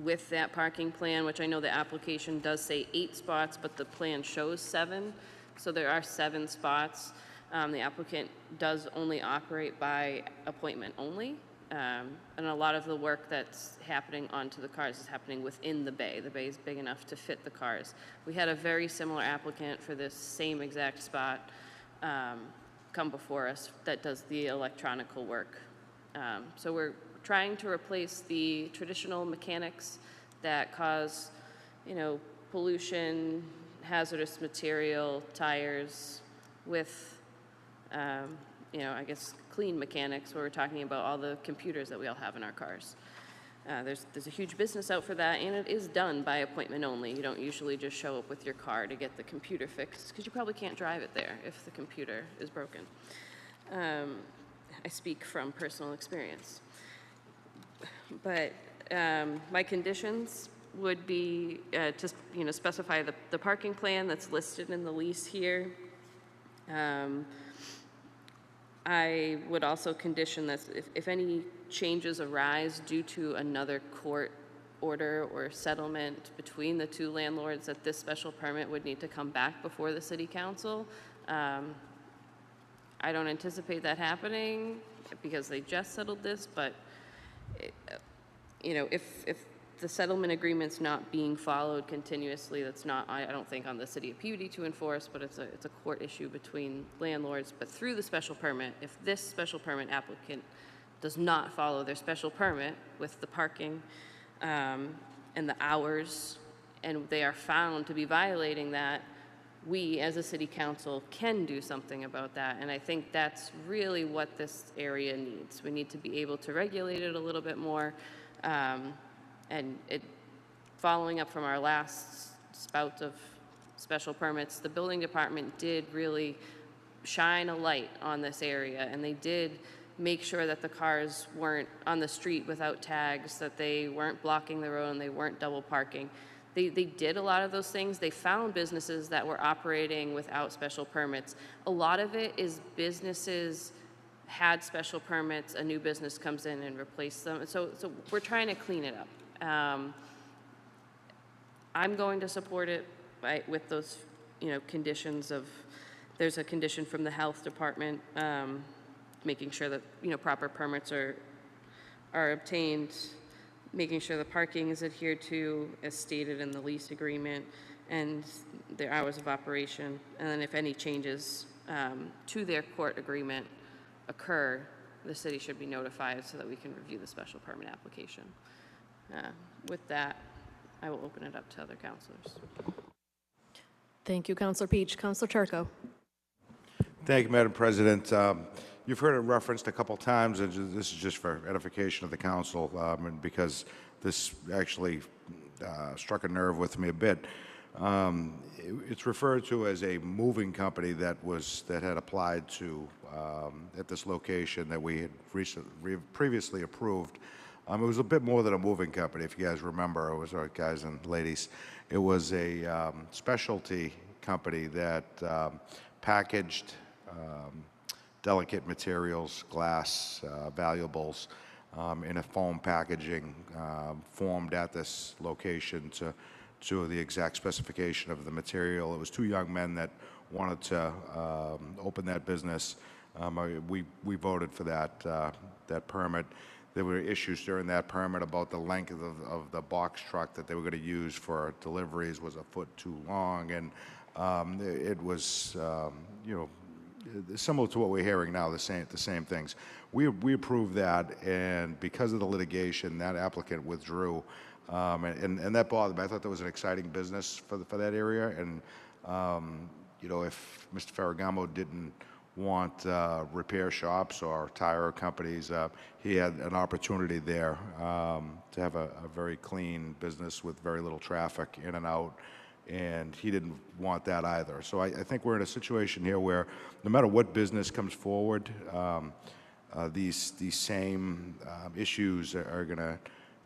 B: with that parking plan, which I know the application does say 8 spots, but the plan shows 7, so there are 7 spots. The applicant does only operate by appointment only, And a lot of the work that's happening onto the cars is happening within the bay. The bay is big enough to fit the cars. We had a very similar applicant for this same exact spot come before us that does the electronical work. So we're trying to replace the traditional mechanics that cause, pollution, hazardous material, tires, with, I guess, clean mechanics, where we're talking about all the computers that we all have in our cars. There's a huge business out for that, and it is done by appointment only. You don't usually just show up with your car to get the computer fixed, because you probably can't drive it there if the computer is broken. I speak from personal experience. But my conditions would be to specify the parking plan that's listed in the lease here. I would also condition that if any changes arise due to another court order or settlement between the two landlords, that this special permit would need to come back before the city council. I don't anticipate that happening because they just settled this, but if the settlement agreement's not being followed continuously, that's not, I don't think, on the city of Peabody to enforce, but it's a court issue between landlords. But through the special permit, if this special permit applicant does not follow their special permit with the parking and the hours, and they are found to be violating that, we as a city council can do something about that. And I think that's really what this area needs. We need to be able to regulate it a little bit more. And following up from our last spout of special permits, the building department did really shine a light on this area, and they did make sure that the cars weren't on the street without tags, that they weren't blocking the road, and they weren't double parking. They did a lot of those things. They found businesses that were operating without special permits. A lot of it is businesses had special permits, a new business comes in and replaces them. So we're trying to clean it up. I'm going to support it with those, conditions of, there's a condition from the health department, making sure that, proper permits are obtained, making sure the parking is adhered to as stated in the lease agreement, and their hours of operation. And then if any changes to their court agreement occur, the city should be notified so that we can review the special permit application. With that, I will open it up to other councilors.
A: Thank you, Councilor Peach. Councilor Turco.
J: Thank you, Madam President. You've heard it referenced a couple times, and this is just for edification of the council, and because this actually struck a nerve with me a bit. It's referred to as a moving company that had applied to at this location that we had previously approved. It was a bit more than a moving company, if you guys remember. It was, our guys and ladies. It was a specialty company that packaged delicate materials, glass, valuables, in a foam packaging formed at this location to the exact specification of the material. It was two young men that wanted to open that business. We voted for that permit. There were issues during that permit about the length of the box truck that they were going to use for deliveries was a foot too long, and it was similar to what we're hearing now, the same things. We approved that, and because of the litigation, that applicant withdrew, and that bothered me. I thought that was an exciting business for that area, and if Mr. Ferragamo didn't want repair shops or tire companies, he had an opportunity there to have a very clean business with very little traffic in and out, and he didn't want that either. So I think we're in a situation here where no matter what business comes forward, these same issues are going to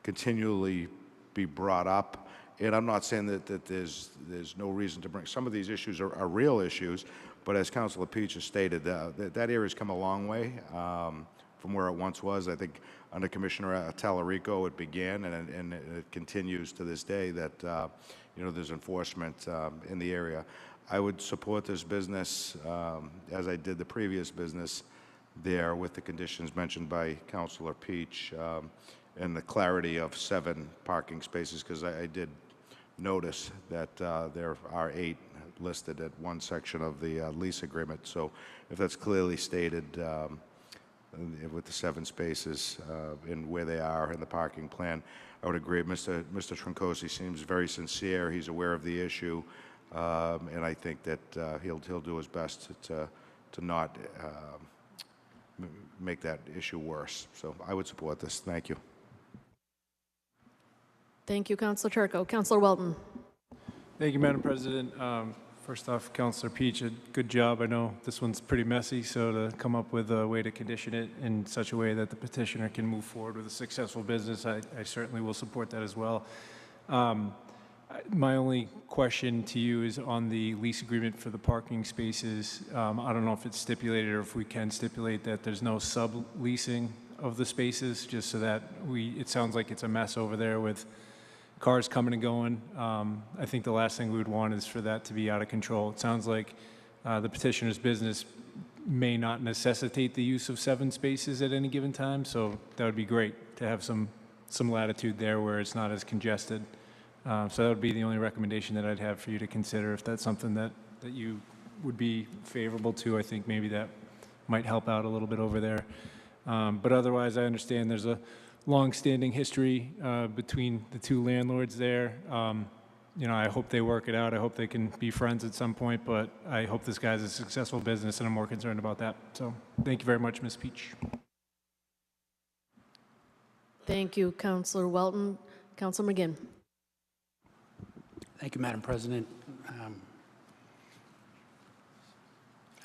J: continually be brought up. And I'm not saying that there's no reason to bring, some of these issues are real issues, but as Councilor Peach has stated, that area's come a long way from where it once was. I think under Commissioner Tallarico it began, and it continues to this day that there's enforcement in the area. I would support this business as I did the previous business there with the conditions mentioned by Councilor Peach, and the clarity of 7 parking spaces, because I did notice that there are 8 listed at one section of the lease agreement. So if that's clearly stated with the 7 spaces and where they are in the parking plan, I would agree. Mr. Troncosi seems very sincere. He's aware of the issue, and I think that he'll do his best to not make that issue worse. So I would support this. Thank you.
A: Thank you, Councilor Turco. Councilor Welton.
F: Thank you, Madam President. First off, Councilor Peach, a good job. I know this one's pretty messy, so to come up with a way to condition it in such a way that the petitioner can move forward with a successful business, I certainly will support that as well. My only question to you is on the lease agreement for the parking spaces. I don't know if it's stipulated or if we can stipulate that there's no subleasing of the spaces, just so that it sounds like it's a mess over there with cars coming and going. I think the last thing we would want is for that to be out of control. It sounds like the petitioner's business may not necessitate the use of 7 spaces at any given time, so that would be great to have some latitude there where it's not as congested. So that would be the only recommendation that I'd have for you to consider. If that's something that you would be favorable to, I think maybe that might help out a little bit over there. But otherwise, I understand there's a long-standing history between the 2 landlords there. You know, I hope they work it out. I hope they can be friends at some point, but I hope this guy's a successful business, and I'm more concerned about that. So thank you very much, Ms. Peach.
A: Thank you, Councilor Welton. Councilor McGinn.
E: Thank you, Madam President.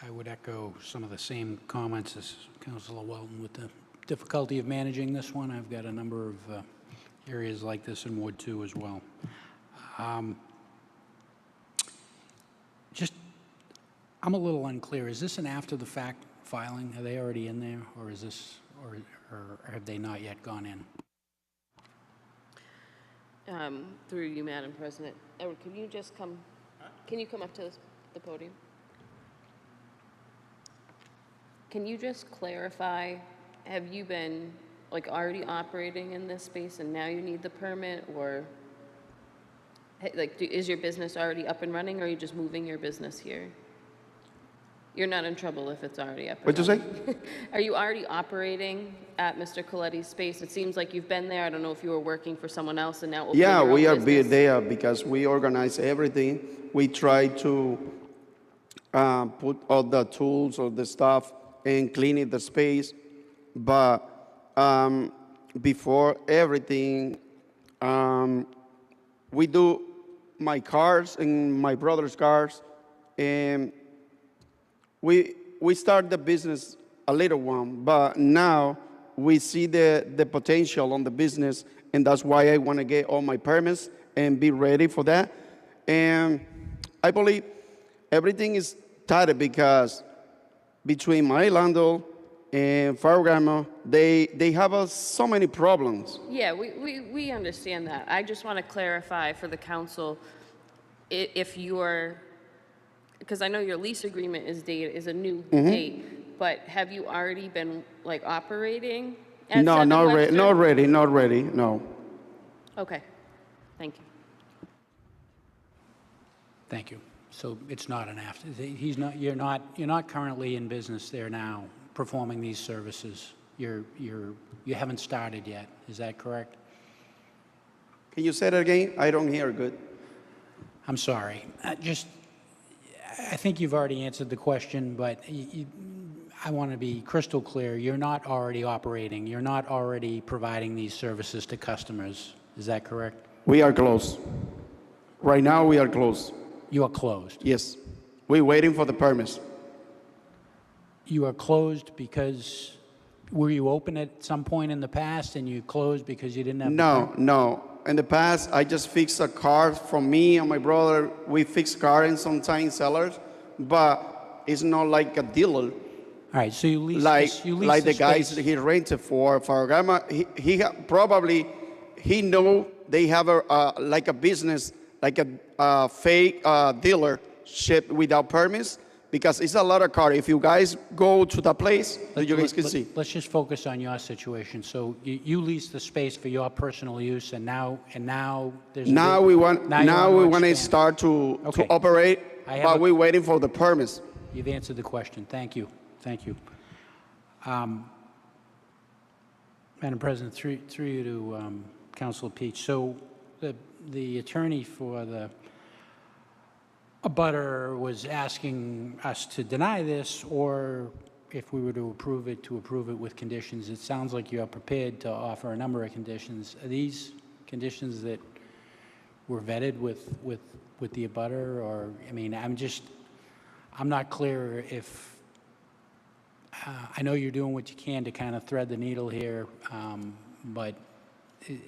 E: I would echo some of the same comments as Councilor Welton with the difficulty of managing this one. I've got a number of areas like this in Ward 2 as well. I'm a little unclear. Is this an after-the-fact filing? Are they already in there, or is this, or have they not yet gone in?
B: Through you, Madam President. Edward, can you just come up to the podium? Can you just clarify, have you been like already operating in this space and now you need the permit, or like is your business already up and running, or are you just moving your business here? You're not in trouble if it's already up and
H: What'd you
B: running.
H: say?
B: Are you already operating at Mr. Coletti's space? It seems like you've been there. I don't know if you were working for someone else and now opening
H: Yeah,
B: your own
H: we are
B: business.
H: there because we organize everything. We try to put all the tools or the stuff and clean the space. But before everything, we do my cars and my brother's cars, and we start the business a little one, but now we see the potential on the business, and that's why I want to get all my permits and be ready for that. And I believe everything is tight because between my landlord and Ferragamo, they have so many problems.
B: Yeah, we understand that. I just want to clarify for the council, if you're, because I know your lease agreement is a new date, but have you already been like operating at
H: No,
B: 7
H: not
B: Webster?
H: not ready, no.
B: Okay, thank you.
E: Thank you. So it's not an after. You're not currently in business there now, performing these services. You haven't started yet. Is that correct?
H: Can you say that again? I don't hear good.
E: I'm sorry. I think you've already answered the question, but I want to be crystal clear. You're not already operating. You're not already providing these services to customers. Is that correct?
H: We are closed. Right now, we are closed.
E: You are closed.
H: Yes. We're waiting for the permits.
E: You are closed because, were you open at some point in the past and you closed because you didn't have
H: No. In the past, I just fixed a car for me and my brother. We fix cars and sometimes sellers, but it's not like a dealer.
E: All right, so you lease
H: like the guys
E: space.
H: he rented for Ferragamo. He know they have like a business, like a fake dealership without permits, because it's a lot of car. If you guys go to the place, you guys can see.
E: Let's just focus on your situation. So you lease the space for your personal use, and now there's
H: Now we want to
E: expand.
H: start to
E: Okay.
H: operate,
E: I have
H: but
E: a-
H: we're waiting for the permits.
E: You've answered the question. Thank you. Thank you. Madam President, through you to Councilor Peach. So the attorney for the abutter was asking us to deny this, or if we were to approve it with conditions. It sounds like you are prepared to offer a number of conditions. Are these conditions that were vetted with the abutter, or, I mean, I'm not clear if, I know you're doing what you can to kind of thread the needle here, but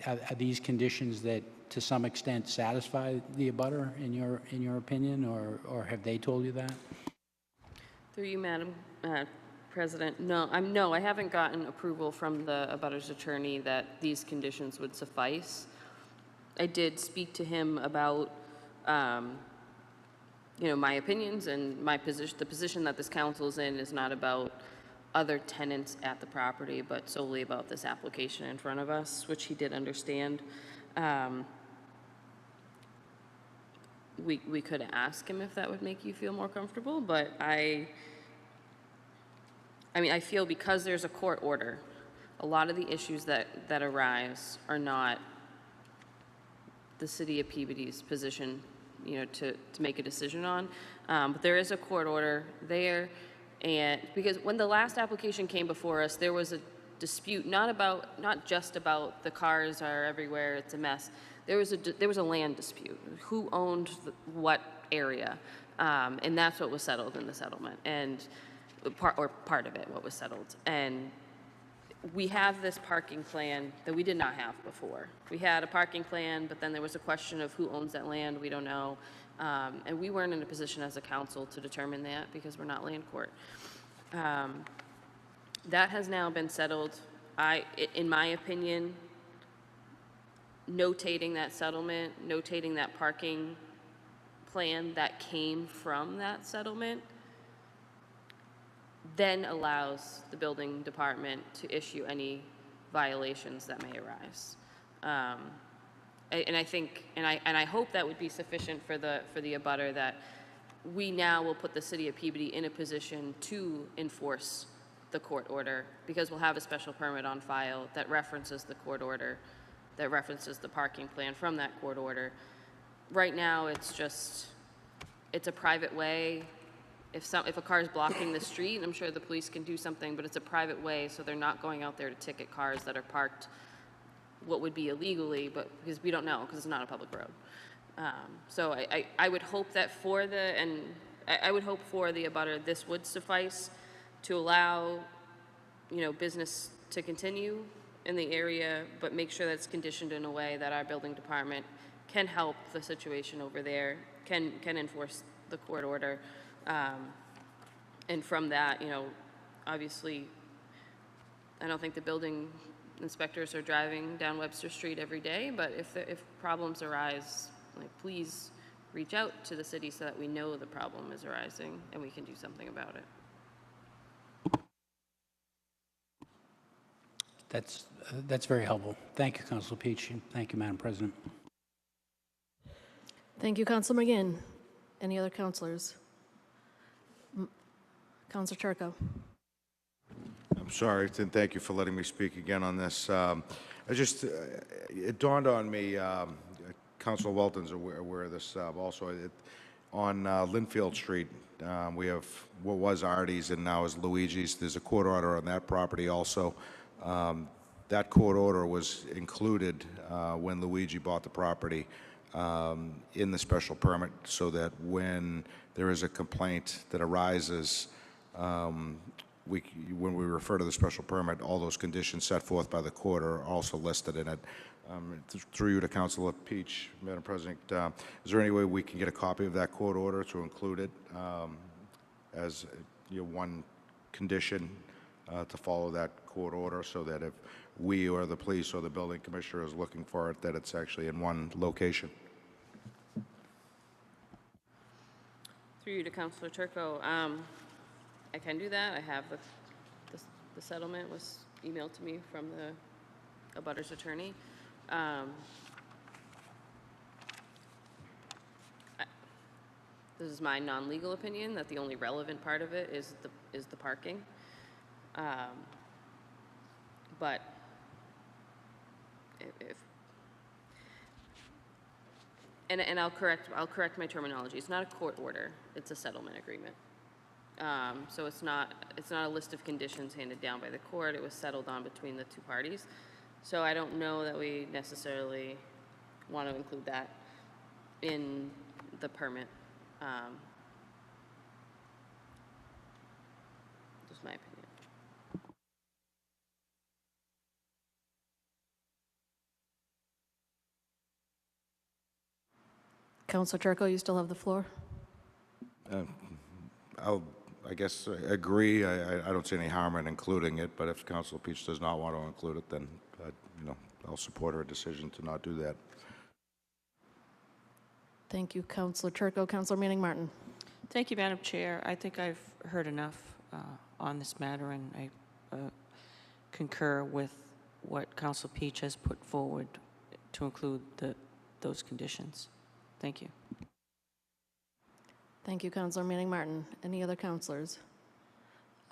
E: are these conditions that to some extent satisfy the abutter in your opinion, or have they told you that?
B: Through you, Madam President, no, I haven't gotten approval from the abutter's attorney that these conditions would suffice. I did speak to him about, my opinions and my position. The position that this council's in is not about other tenants at the property, but solely about this application in front of us, which he did understand. We could ask him if that would make you feel more comfortable, but I feel because there's a court order, a lot of the issues that arise are not the city of Peabody's position, to make a decision on. But there is a court order there, and because when the last application came before us, there was a dispute, not just about the cars are everywhere, it's a mess. There was a land dispute. Who owned what area? And that's what was settled in the settlement, and part of it, what was settled. And we have this parking plan that we did not have before. We had a parking plan, but then there was a question of who owns that land. We don't know. And we weren't in a position as a council to determine that because we're not land court. That has now been settled. In my opinion, notating that settlement, notating that parking plan that came from that settlement, then allows the building department to issue any violations that may arise. And I think, and I hope that would be sufficient for the abutter, that we now will put the city of Peabody in a position to enforce the court order, because we'll have a special permit on file that references the court order, that references the parking plan from that court order. Right now, it's a private way. If a car is blocking the street, I'm sure the police can do something, but it's a private way, so they're not going out there to ticket cars that are parked what would be illegally, but because we don't know, because it's not a public road. So I would hope that I would hope for the abutter, this would suffice to allow, business to continue in the area, but make sure that it's conditioned in a way that our building department can help the situation over there, can enforce the court order. And from that, obviously, I don't think the building inspectors are driving down Webster Street every day, but if problems arise, please reach out to the city so that we know the problem is arising and we can do something about it.
E: That's very helpful. Thank you, Councilor Peach, and thank you, Madam President.
A: Thank you, Councilor McGinn. Any other councilors? Councilor Turco.
J: I'm sorry, and thank you for letting me speak again on this. It dawned on me, Councilor Welton's aware of this also. On Linfield Street, we have what was Artie's and now is Luigi's. There's a court order on that property also. That court order was included when Luigi bought the property in the special permit, so that when there is a complaint that arises, when we refer to the special permit, all those conditions set forth by the court are also listed in it. Through you to Councilor Peach, Madam President, is there any way we can get a copy of that court order to include it as one condition to follow that court order, so that if we or the police or the building commissioner is looking for it, that it's actually in one location?
B: Through you to Counselor Turco. I can do that. I have the settlement was emailed to me from the abutters attorney. This is my non-legal opinion, that the only relevant part of it is the parking. But if and I'll correct my terminology. It's not a court order. It's a settlement agreement. So it's not a list of conditions handed down by the court. It was settled on between the two parties. So I don't know that we necessarily want to include that in the permit. Just my opinion.
A: Counselor Turco, you still have the floor.
J: I guess I agree. I don't see any harm in including it, but if Councilor Peach does not want to include it, then, I'll support her decision to not do that.
A: Thank you, Counselor Turco. Counselor Manning Martin.
K: Thank you, Madam Chair. I think I've heard enough on this matter, and I concur with what Councilor Peach has put forward to include those conditions. Thank you.
A: Thank you, Counselor Manning Martin. Any other counselors?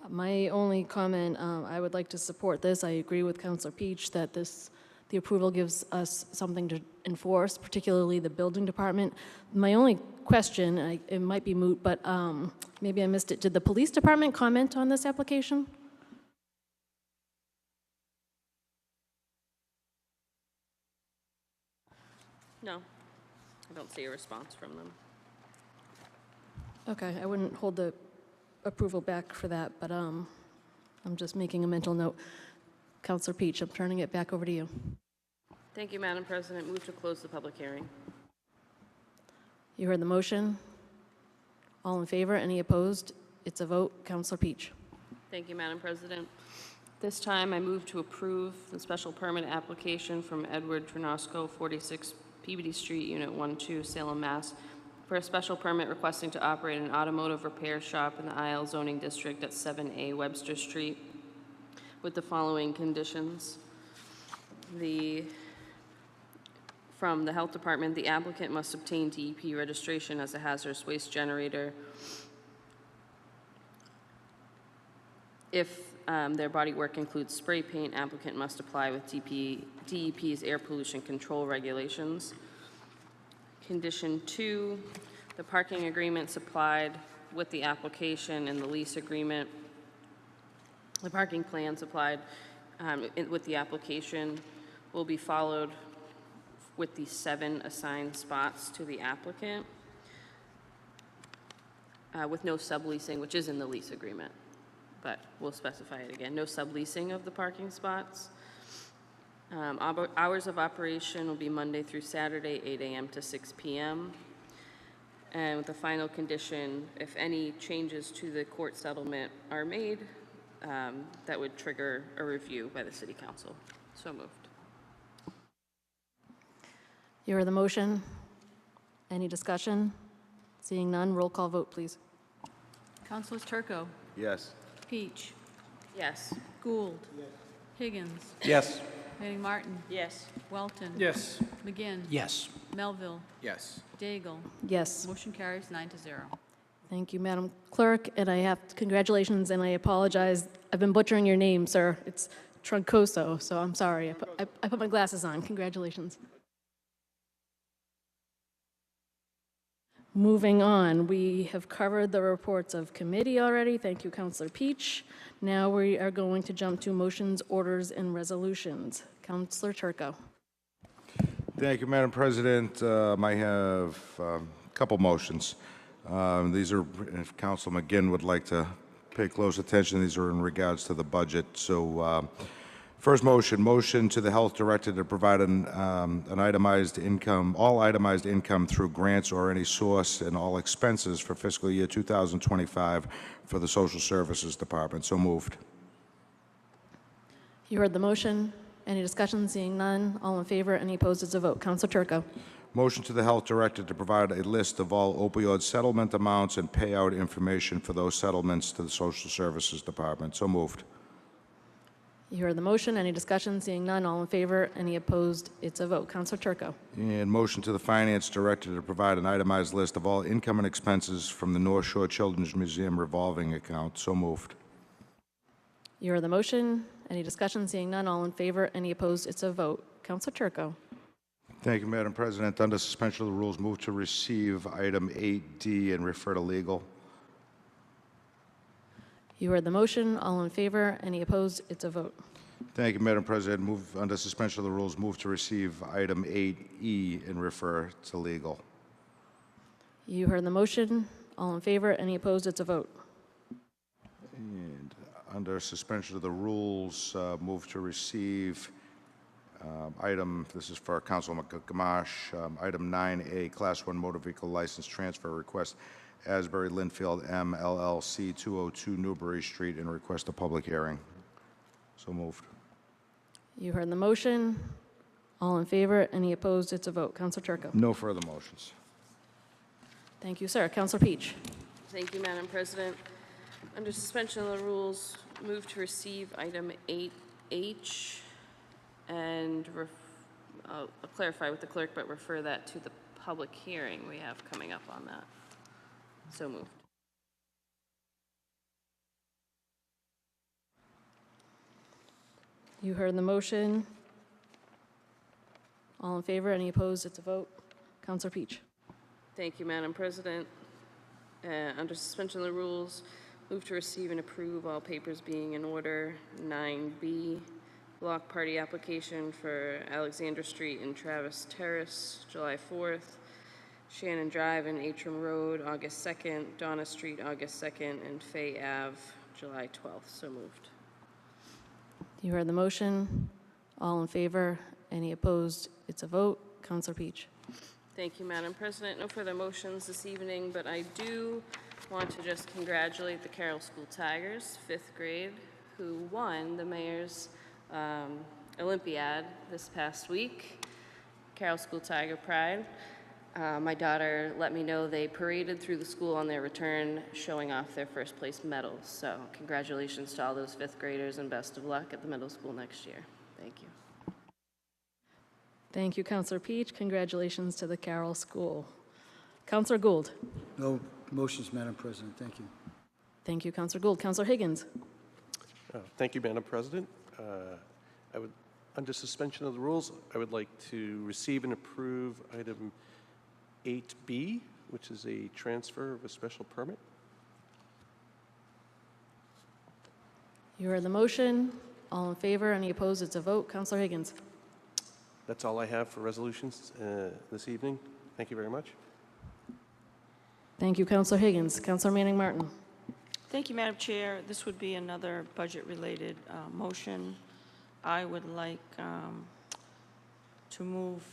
A: My only comment, I would like to support this. I agree with Counselor Peach that the approval gives us something to enforce, particularly the building department. My only question, it might be moot, but maybe I missed it. Did the police department comment on this application?
B: No, I don't see a response from them.
A: Okay, I wouldn't hold the approval back for that, but I'm just making a mental note. Counselor Peach, I'm turning it back over to you.
B: Thank you, Madam President. Move to close the public hearing.
A: You heard the motion. All in favor? Any opposed? It's a vote. Counselor Peach.
B: Thank you, Madam President. This time, I move to approve the special permit application from Edward Trinosco, 46 Peabody Street, Unit 1-2, Salem, Mass., for a special permit requesting to operate an automotive repair shop in the IL zoning district at 7A Webster Street with the following conditions. From the Health Department, the applicant must obtain DEP registration as a hazardous waste generator. If their body work includes spray paint, applicant must apply with DEP's air pollution control regulations. Condition 2, the parking agreement supplied with the application and the lease agreement, the parking plan supplied with the application will be followed with the 7 assigned spots to the applicant with no subleasing, which is in the lease agreement, but we'll specify it again. No subleasing of the parking spots. Hours of operation will be Monday through Saturday, 8 a.m. to 6 p.m. And with the final condition, if any changes to the court settlement are made, that would trigger a review by the City Council. So moved.
A: You heard the motion. Any discussion? Seeing none, roll call vote, please.
C: Councilors Turco,
J: Yes.
C: Peach,
B: Yes.
C: Gould, Higgins,
J: Yes.
C: Manning Martin,
K: Yes.
C: Welton,
F: Yes.
C: McGinn,
E: Yes.
C: Melville,
J: Yes.
C: Daigle.
A: Yes.
C: Motion carries 9-0.
A: Thank you, Madam Clerk, and I have congratulations, and I apologize. I've been butchering your name, sir. It's Troncoso, so I'm sorry. I put my glasses on. Congratulations. Moving on, we have covered the reports of committee already. Thank you, Councilor Peach. Now we are going to jump to motions, orders, and resolutions. Councilor Turco.
J: Thank you, Madam President. I have a couple motions. These are, if Council McGinn would like to pay close attention, these are in regards to the budget. So first motion to the Health Director to provide an itemized income, all itemized income through grants or any source and all expenses for fiscal year 2025 for the Social Services Department. So moved.
A: You heard the motion. Any discussion? Seeing none. All in favor? Any opposed? It's a vote. Councilor Turco.
J: Motion to the Health Director to provide a list of all opioid settlement amounts and payout information for those settlements to the Social Services Department. So moved.
A: You heard the motion. Any discussion? Seeing none, all in favor, any opposed, it's a vote. Counselor Turco.
J: And motion to the Finance Director to provide an itemized list of all income and expenses from the North Shore Children's Museum revolving account. So moved.
A: You heard the motion. Any discussion? Seeing none, all in favor, any opposed, it's a vote. Counselor Turco.
J: Thank you, Madam President. Under suspension of the rules, move to receive item 8D and refer to legal.
A: You heard the motion. All in favor, any opposed, it's a vote.
J: Thank you, Madam President. Move under suspension of the rules, move to receive item 8E and refer to legal.
A: You heard the motion. All in favor, any opposed, it's a vote.
J: And under suspension of the rules, move to receive this is for Councilman Gamache, item 9A, Class 1 Motor Vehicle License Transfer Request, Asbury Linfield M LLC, 202 Newbury Street, and request a public hearing. So moved.
A: You heard the motion. All in favor, any opposed, it's a vote. Counselor Turco.
J: No further motions.
A: Thank you, sir. Counselor Peach.
B: Thank you, Madam President. Under suspension of the rules, move to receive item 8H and I'll clarify with the clerk, but refer that to the public hearing we have coming up on that. So moved.
A: You heard the motion. All in favor, any opposed, it's a vote. Counselor Peach.
B: Thank you, Madam President. Under suspension of the rules, move to receive and approve all papers being in order. 9B, block party application for Alexander Street and Travis Terrace, July 4th. Shannon Drive and Atram Road, August 2nd. Donna Street, August 2nd. And Fay Ave, July 12th. So moved.
A: You heard the motion. All in favor, any opposed, it's a vote. Counselor Peach.
B: Thank you, Madam President. No further motions this evening, but I do want to just congratulate the Carroll School Tigers, 5th grade, who won the Mayor's Olympiad this past week. Carroll School Tiger Pride. My daughter let me know they paraded through the school on their return, showing off their first place medals. So congratulations to all those 5th graders and best of luck at the middle school next year. Thank you.
A: Thank you, Counselor Peach. Congratulations to the Carroll School. Counselor Gould.
L: No motions, Madam President. Thank you.
A: Thank you, Counselor Gould. Counselor Higgins.
M: Thank you, Madam President. Under suspension of the rules, I would like to receive and approve item 8B, which is a transfer of a special permit.
A: You heard the motion. All in favor, any opposed, it's a vote. Counselor Higgins.
M: That's all I have for resolutions this evening. Thank you very much.
A: Thank you, Counselor Higgins. Counselor Manning Martin.
K: Thank you, Madam Chair. This would be another budget-related motion. I would like to move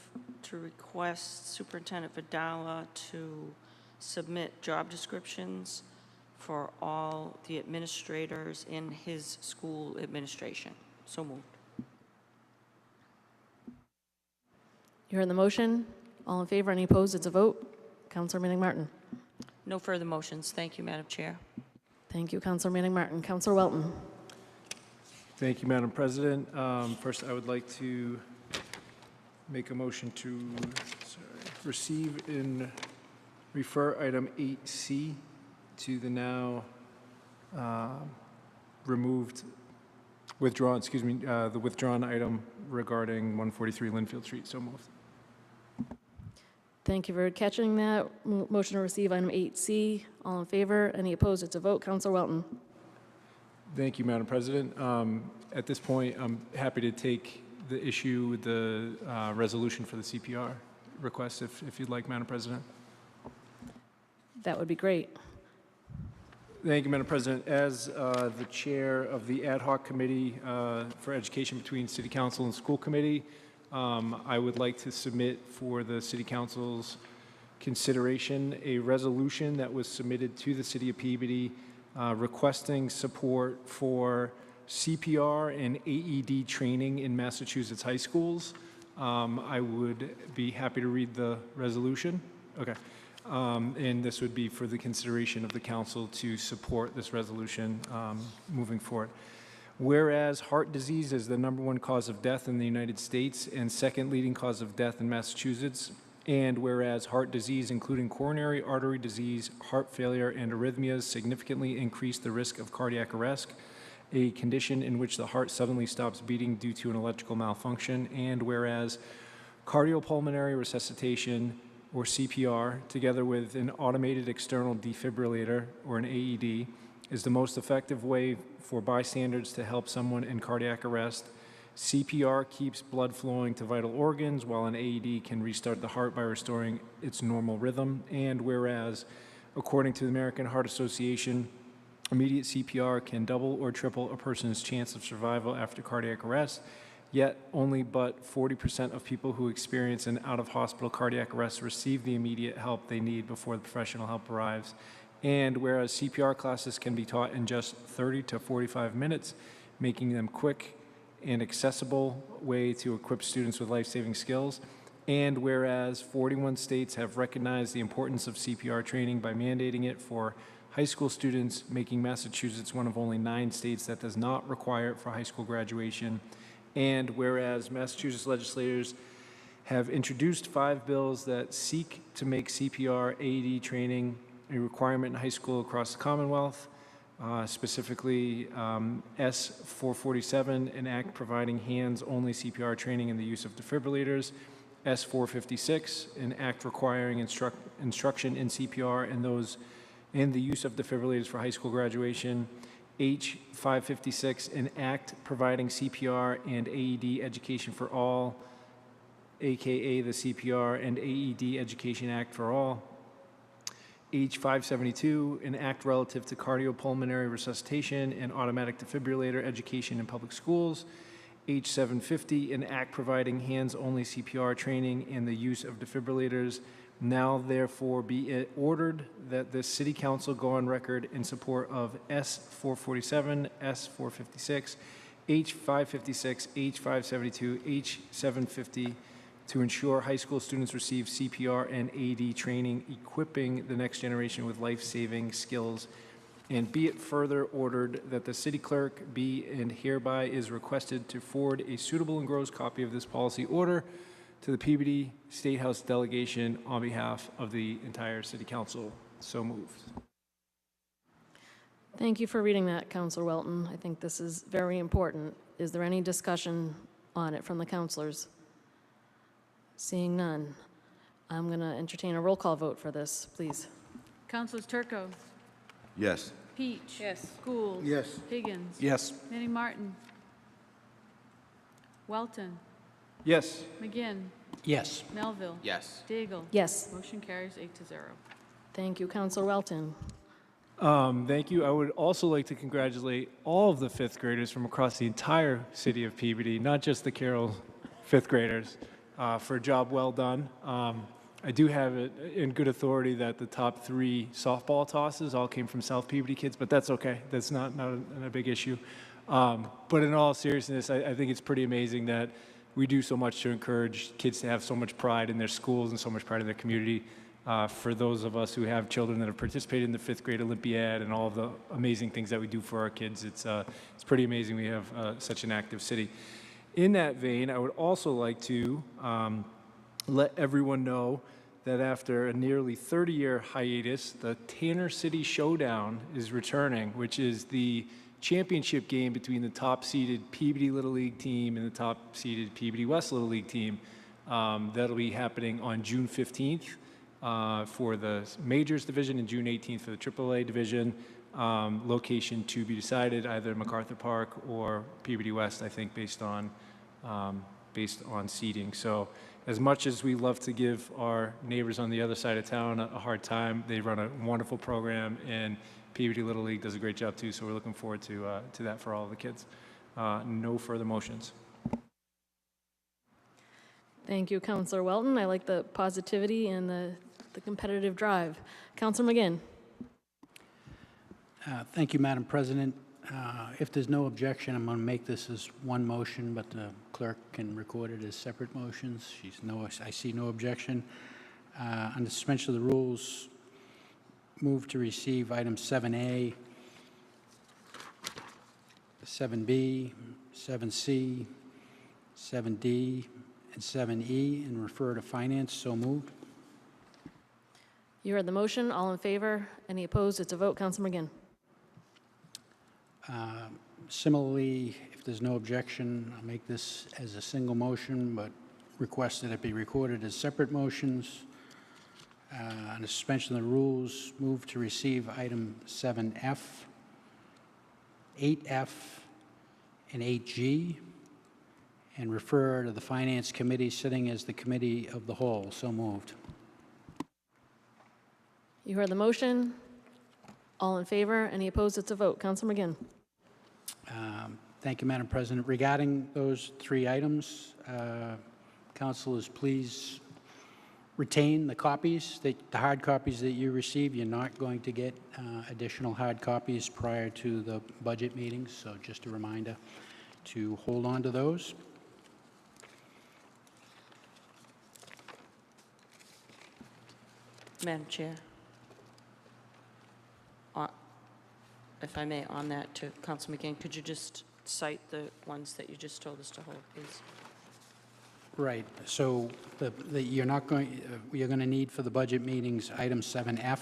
K: to request Superintendent Vidala to submit job descriptions for all the administrators in his school administration. So moved.
A: You heard the motion. All in favor, any opposed, it's a vote. Counselor Manning Martin.
K: No further motions. Thank you, Madam Chair.
A: Thank you, Counselor Manning Martin. Counselor Welton.
F: Thank you, Madam President. First, I would like to make a motion to receive and refer item 8C to the now withdrawn item regarding 143 Linfield Street. So moved.
A: Thank you for catching that. Motion to receive item 8C. All in favor, any opposed, it's a vote. Counselor Welton.
F: Thank you, Madam President. At this point, I'm happy to take the issue with the resolution for the CPR request, if you'd like, Madam President.
A: That would be great.
F: Thank you, Madam President. As the chair of the ad hoc committee for education between City Council and School Committee, I would like to submit for the City Council's consideration a resolution that was submitted to the City of Peabody requesting support for CPR and AED training in Massachusetts high schools. I would be happy to read the resolution. Okay. And this would be for the consideration of the council to support this resolution moving forward. Whereas heart disease is the #1 cause of death in the United States and second leading cause of death in Massachusetts, and whereas heart disease, including coronary artery disease, heart failure, and arrhythmias, significantly increase the risk of cardiac arrest, a condition in which the heart suddenly stops beating due to an electrical malfunction, and whereas cardiopulmonary resuscitation, or CPR, together with an automated external defibrillator, or an AED, is the most effective way for bystanders to help someone in cardiac arrest. CPR keeps blood flowing to vital organs, while an AED can restart the heart by restoring its normal rhythm. And whereas, according to the American Heart Association, immediate CPR can double or triple a person's chance of survival after cardiac arrest, yet only but 40% of people who experience an out-of-hospital cardiac arrest receive the immediate help they need before the professional help arrives. And whereas CPR classes can be taught in just 30 to 45 minutes, making them quick and accessible way to equip students with life-saving skills. And whereas 41 states have recognized the importance of CPR training by mandating it for high school students, making Massachusetts one of only 9 states that does not require it for high school graduation. And whereas Massachusetts legislators have introduced 5 bills that seek to make CPR AED training a requirement in high school across the Commonwealth, specifically S447, an act providing hands-only CPR training in the use of defibrillators, S456, an act requiring instruction in CPR and the use of defibrillators for high school graduation, H556, an act providing CPR and AED education for all, aka the CPR and AED Education Act for All, H572, an act relative to cardiopulmonary resuscitation and automatic defibrillator education in public schools, H750, an act providing hands-only CPR training and the use of defibrillators. Now, therefore, be it ordered that the City Council go on record in support of S447, S456, H556, H572, H750, to ensure high school students receive CPR and AED training, equipping the next generation with life-saving skills. And be it further ordered that the city clerk be and hereby is requested to forward a suitable and gross copy of this policy order to the Peabody State House delegation on behalf of the entire city council. So moved.
A: Thank you for reading that, Councilor Welton. I think this is very important. Is there any discussion on it from the councilors? Seeing none, I'm going to entertain a roll call vote for this, please.
C: Councilors Turco,
J: Yes.
C: Peach.
B: Yes.
C: Gould.
L: Yes.
C: Higgins.
M: Yes.
C: Manning Martin. Welton.
F: Yes.
C: McGinn.
E: Yes.
C: Melville.
J: Yes.
C: Daigle.
A: Yes,
C: Motion carries 8-0.
A: thank you, Councilor Welton.
F: Thank you. I would also like to congratulate all of the 5th graders from across the entire city of Peabody, not just the Carroll 5th graders, for a job well done. I do have it in good authority that the top 3 softball tosses all came from South Peabody kids, but that's okay. That's not a big issue. But in all seriousness, I think it's pretty amazing that we do so much to encourage kids to have so much pride in their schools and so much pride in their community. For those of us who have children that have participated in the 5th grade Olympiad and all of the amazing things that we do for our kids, it's pretty amazing we have such an active city. In that vein, I would also like to let everyone know that after a nearly 30-year hiatus, the Tanner City Showdown is returning, which is the championship game between the top-seeded Peabody Little League team and the top-seeded Peabody West Little League team. That'll be happening on June 15th for the Majors Division and June 18th for the AAA Division. Location to be decided, either MacArthur Park or Peabody West, I think, based on seating. So as much as we love to give our neighbors on the other side of town a hard time, they run a wonderful program, and Peabody Little League does a great job too, so we're looking forward to that for all of the kids. No further motions.
A: Thank you, Councilor Welton. I like the positivity and the competitive drive. Councilor McGinn.
E: Thank you, Madam President. If there's no objection, I'm going to make this as one motion, but the clerk can record it as separate motions. I see no objection. Under suspension of the rules, move to receive items 7A, 7B, 7C, 7D, and 7E, and refer to finance. So moved.
A: You heard the motion. All in favor? Any opposed? It's a vote. Council McGinn.
E: Similarly, if there's no objection, I'll make this as a single motion, but request that it be recorded as separate motions. Under suspension of the rules, move to receive item 7F, 8F, and 8G, and refer to the Finance Committee sitting as the Committee of the Whole. So moved.
A: You heard the motion. All in favor? Any opposed? It's a vote. Council McGinn.
E: Thank you, Madam President. Regarding those three items, councilors, please retain the copies, the hard copies that you receive. You're not going to get additional hard copies prior to the budget meetings, so just a reminder to hold on to those.
K: Madam Chair, if I may, on that to Council McGinn, could you just cite the ones that you just told us to hold, please?
E: Right. So you're going to need for the budget meetings item 7F,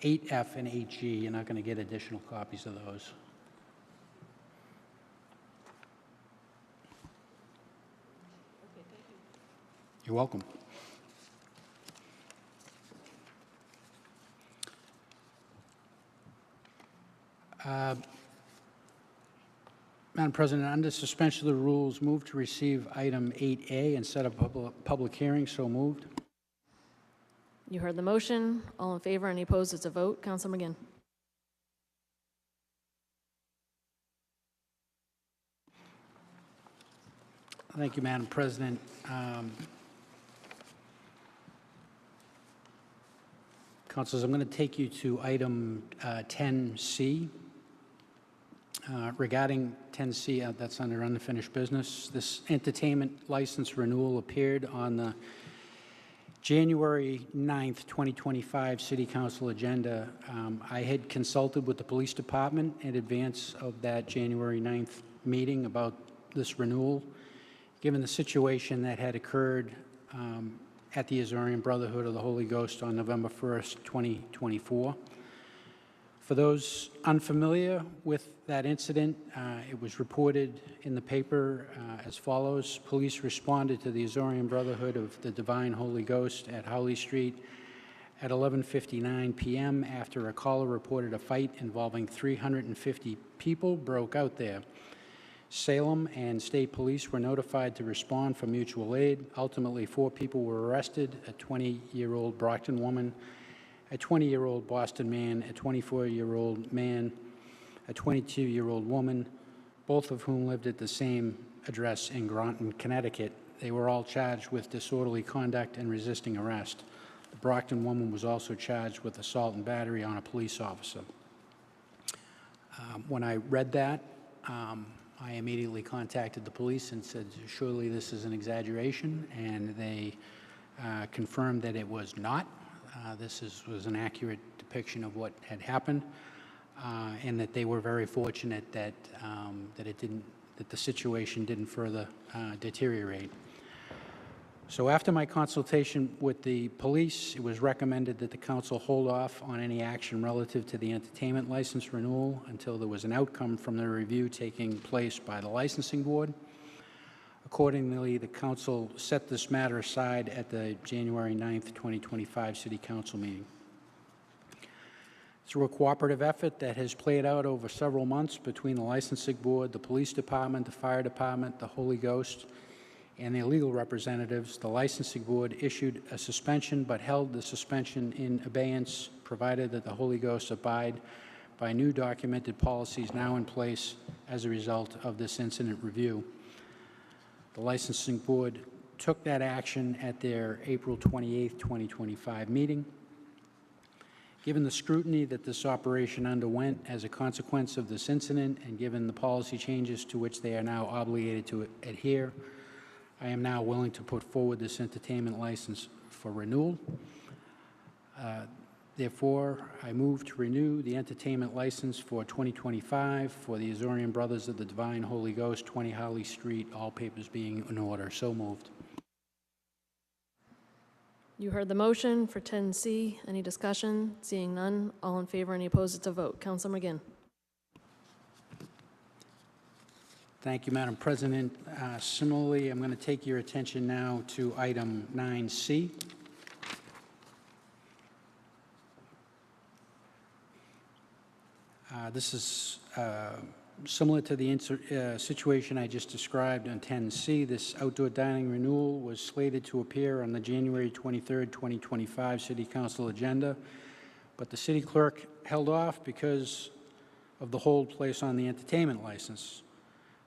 E: 8F, and 8G. You're not going to get additional copies of those. You're welcome. Madam President, under suspension of the rules, move to receive item 8A and set up public hearing. So moved.
A: You heard the motion. All in favor? Any opposed? It's a vote. Council McGinn.
E: Thank you, Madam President. Councilors, I'm going to take you to item 10C. Regarding 10C, that's under unfinished business. This entertainment license renewal appeared on the January 9th, 2025 City Council agenda. I had consulted with the police department in advance of that January 9th meeting about this renewal, given the situation that had occurred at the Azorean Brotherhood of the Holy Ghost on November 1st, 2024. For those unfamiliar with that incident, it was reported in the paper as follows. Police responded to the Azorean Brotherhood of the Divine Holy Ghost at Howley Street at 11:59 p.m. after a caller reported a fight involving 350 people broke out there. Salem and state police were notified to respond for mutual aid. Ultimately, 4 people were arrested: a 20-year-old Brockton woman, a 20-year-old Boston man, a 24-year-old man, a 22-year-old woman, both of whom lived at the same address in Groton, Connecticut. They were all charged with disorderly conduct and resisting arrest. The Brockton woman was also charged with assault and battery on a police officer. When I read that, I immediately contacted the police and said, surely this is an exaggeration, and they confirmed that it was not. This was an accurate depiction of what had happened, and that they were very fortunate that that the situation didn't further deteriorate. So after my consultation with the police, it was recommended that the council hold off on any action relative to the entertainment license renewal until there was an outcome from the review taking place by the licensing board. Accordingly, the council set this matter aside at the January 9th, 2025 City Council meeting. Through a cooperative effort that has played out over several months between the licensing board, the police department, the fire department, the Holy Ghost, and their legal representatives, the licensing board issued a suspension but held the suspension in abeyance, provided that the Holy Ghost abide by new documented policies now in place as a result of this incident review. The licensing board took that action at their April 28, 2025 meeting. Given the scrutiny that this operation underwent as a consequence of this incident, and given the policy changes to which they are now obligated to adhere, I am now willing to put forward this entertainment license for renewal. Therefore, I move to renew the entertainment license for 2025 for the Azorian Brothers of the Divine Holy Ghost, 20 Holly Street, all papers being in order. So moved.
A: You heard the motion for 10C. Any discussion? Seeing none. All in favor, any opposed? It's a vote. Counselor McGinn.
E: Thank you, Madam President. Similarly, I'm going to take your attention now to item 9C. This is similar to the situation I just described on 10C. This outdoor dining renewal was slated to appear on the January 23rd, 2025 City Council agenda, but the city clerk held off because of the hold placed on the entertainment license.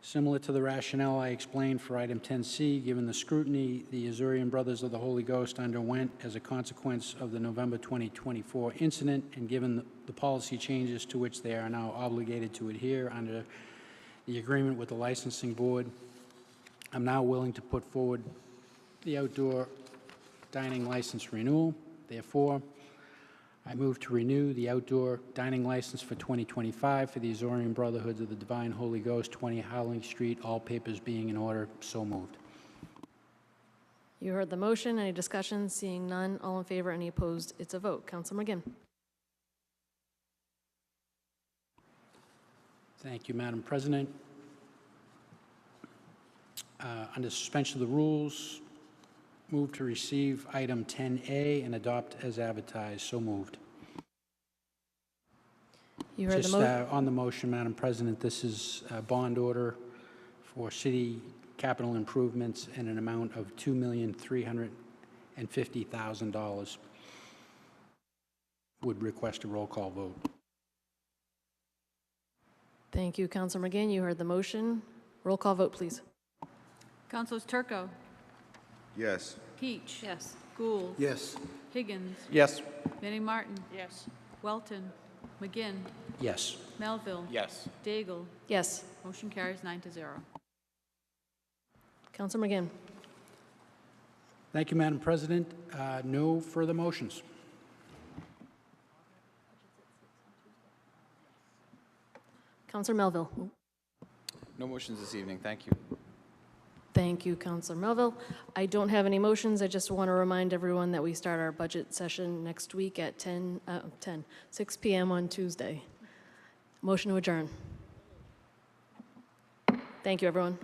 E: Similar to the rationale I explained for item 10C, given the scrutiny the Azorian Brothers of the Holy Ghost underwent as a consequence of the November 2024 incident, and given the policy changes to which they are now obligated to adhere under the agreement with the licensing board, I'm now willing to put forward the outdoor dining license renewal. Therefore, I move to renew the outdoor dining license for 2025 for the Azorian Brotherhoods of the Divine Holy Ghost, 20 Howling Street, all papers being in order. So moved.
A: You heard the motion. Any discussion? Seeing none. All in favor, any opposed? It's a vote. Counselor McGinn.
E: Thank you, Madam President. Under suspension of the rules, move to receive item 10A and adopt as advertised. So moved.
A: You heard the
E: Just
A: motion.
E: on the motion, Madam President, this is a bond order for city capital improvements in an amount of $2,350,000. Would request a roll call vote.
A: Thank you, Counselor McGinn. You heard the motion. Roll call vote, please.
C: Councilors Turco,
J: Yes.
C: Peach.
B: Yes.
C: Gould.
L: Yes.
C: Higgins.
M: Yes.
C: Manning Martin.
K: Yes.
C: Welton. McGinn.
E: Yes.
C: Melville.
M: Yes.
C: Daigle.
A: Yes.
C: Motion carries 9-0.
A: Counselor McGinn.
E: Thank you, Madam President. No further motions.
A: Counselor Melville.
N: No motions this evening. Thank you.
A: Thank you, Counselor Melville. I don't have any motions. I just want to remind everyone that we start our budget session next week at 6 p.m. on Tuesday. Motion to adjourn. Thank you, everyone.